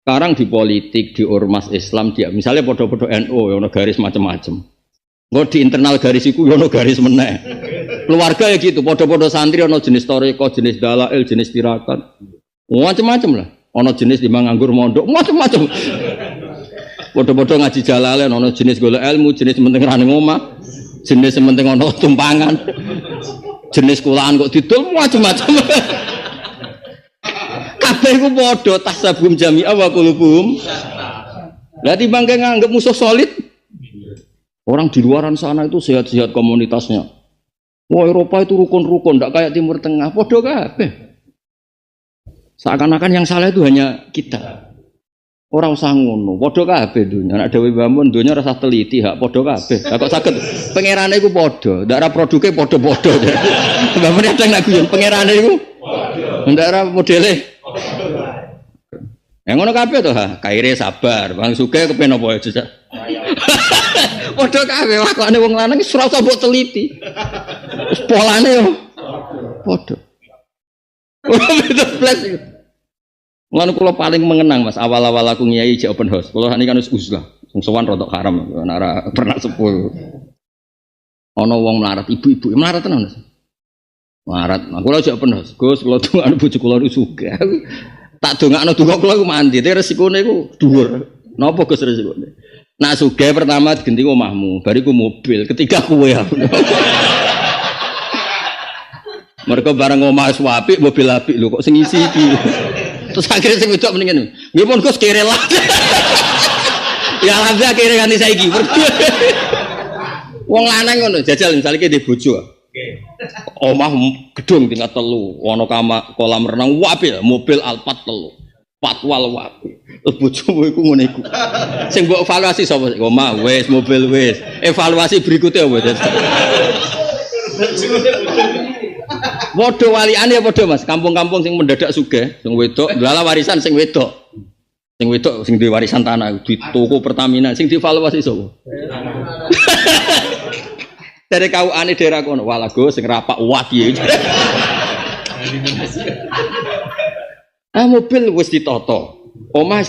Speaker 1: Sekarang di politik, di ormas Islam, dia misalnya podo-podo NU, yang garis macam-macam. Nggak di internal garis itu, yang garis meneh. Keluarga ya gitu, podo-podo santri, ada jenis toriko, jenis dalail, jenis tirakat, macam-macam lah. Ada jenis di manganggur mondok, macam-macam. Podo-podo ngaji jalalain, ada jenis golek ilmu, jenis penting rane ngomah, jenis penting ada tumpangan, jenis kulaan kok didol, macam-macam. Kabeh iku padha tahsabum jami'a wa qulubuhum. Lah timbang nganggep musuh solid. Orang di luaran sana itu sehat-sehat komunitasnya. Wah, Eropa itu rukun-rukun, ndak kayak Timur Tengah. Padha kabeh. Seakan-akan yang salah itu hanya kita. Ora usah ngono. Padha kabeh dunya. Nek dhewe mbamun dunya ora usah teliti, hak padha kabeh. Lah kok saged pangerane iku padha, ndak ora produke padha-padha. Mbamun ada nek guyon pangerane iku padha. Ndak ora modele. Yang ngono kabeh to ha, kaire sabar, Bang Sugih kepen apa jejak. Padha kabeh lakone wong lanang ora usah mbok teliti. Wis polane yo padha. Itu plus itu. Ngono kula paling mengenang Mas, awal-awal aku ngiyai jek open house. Kula sakniki kan wis uzlah, wong sowan rodok haram, ora pernah sepuh. Ana wong melarat, ibu-ibu melarat tenan Mas. Melarat, aku lho jek open house. Gus kula dongakno bojo kula sugih. Tak dongakno donga kula iku mandi, te resikone iku dhuwur. Napa Gus resikone? Nah sugih pertama digenti omahmu, bariku mobil, ketiga kowe aku. Mereka bareng omah apik, mobil apik lho kok sing isi iki. Terus akhirnya sing wedok mendingan. Nggih pun Gus kere lah. Ya alhamdulillah kere ganti saiki. Wong lanang ngono, jajal misalnya di bojo. Omah gedung tingkat 3, ana kolam renang apik, mobil Alphard 3. Patwal apik. Bojomu iku ngene iku. Sing mbok evaluasi sapa? Omah wis, mobil wis. Evaluasi berikutnya apa? Padha waliane ya padha Mas, kampung-kampung sing mendadak sugih, sing wedok, lala warisan sing wedok. Sing wedok sing duwe warisan tanah di toko Pertamina sing dievaluasi sapa? Dari kauane daerah kono, walago sing rapak wae. Mobil wis ditata. Omah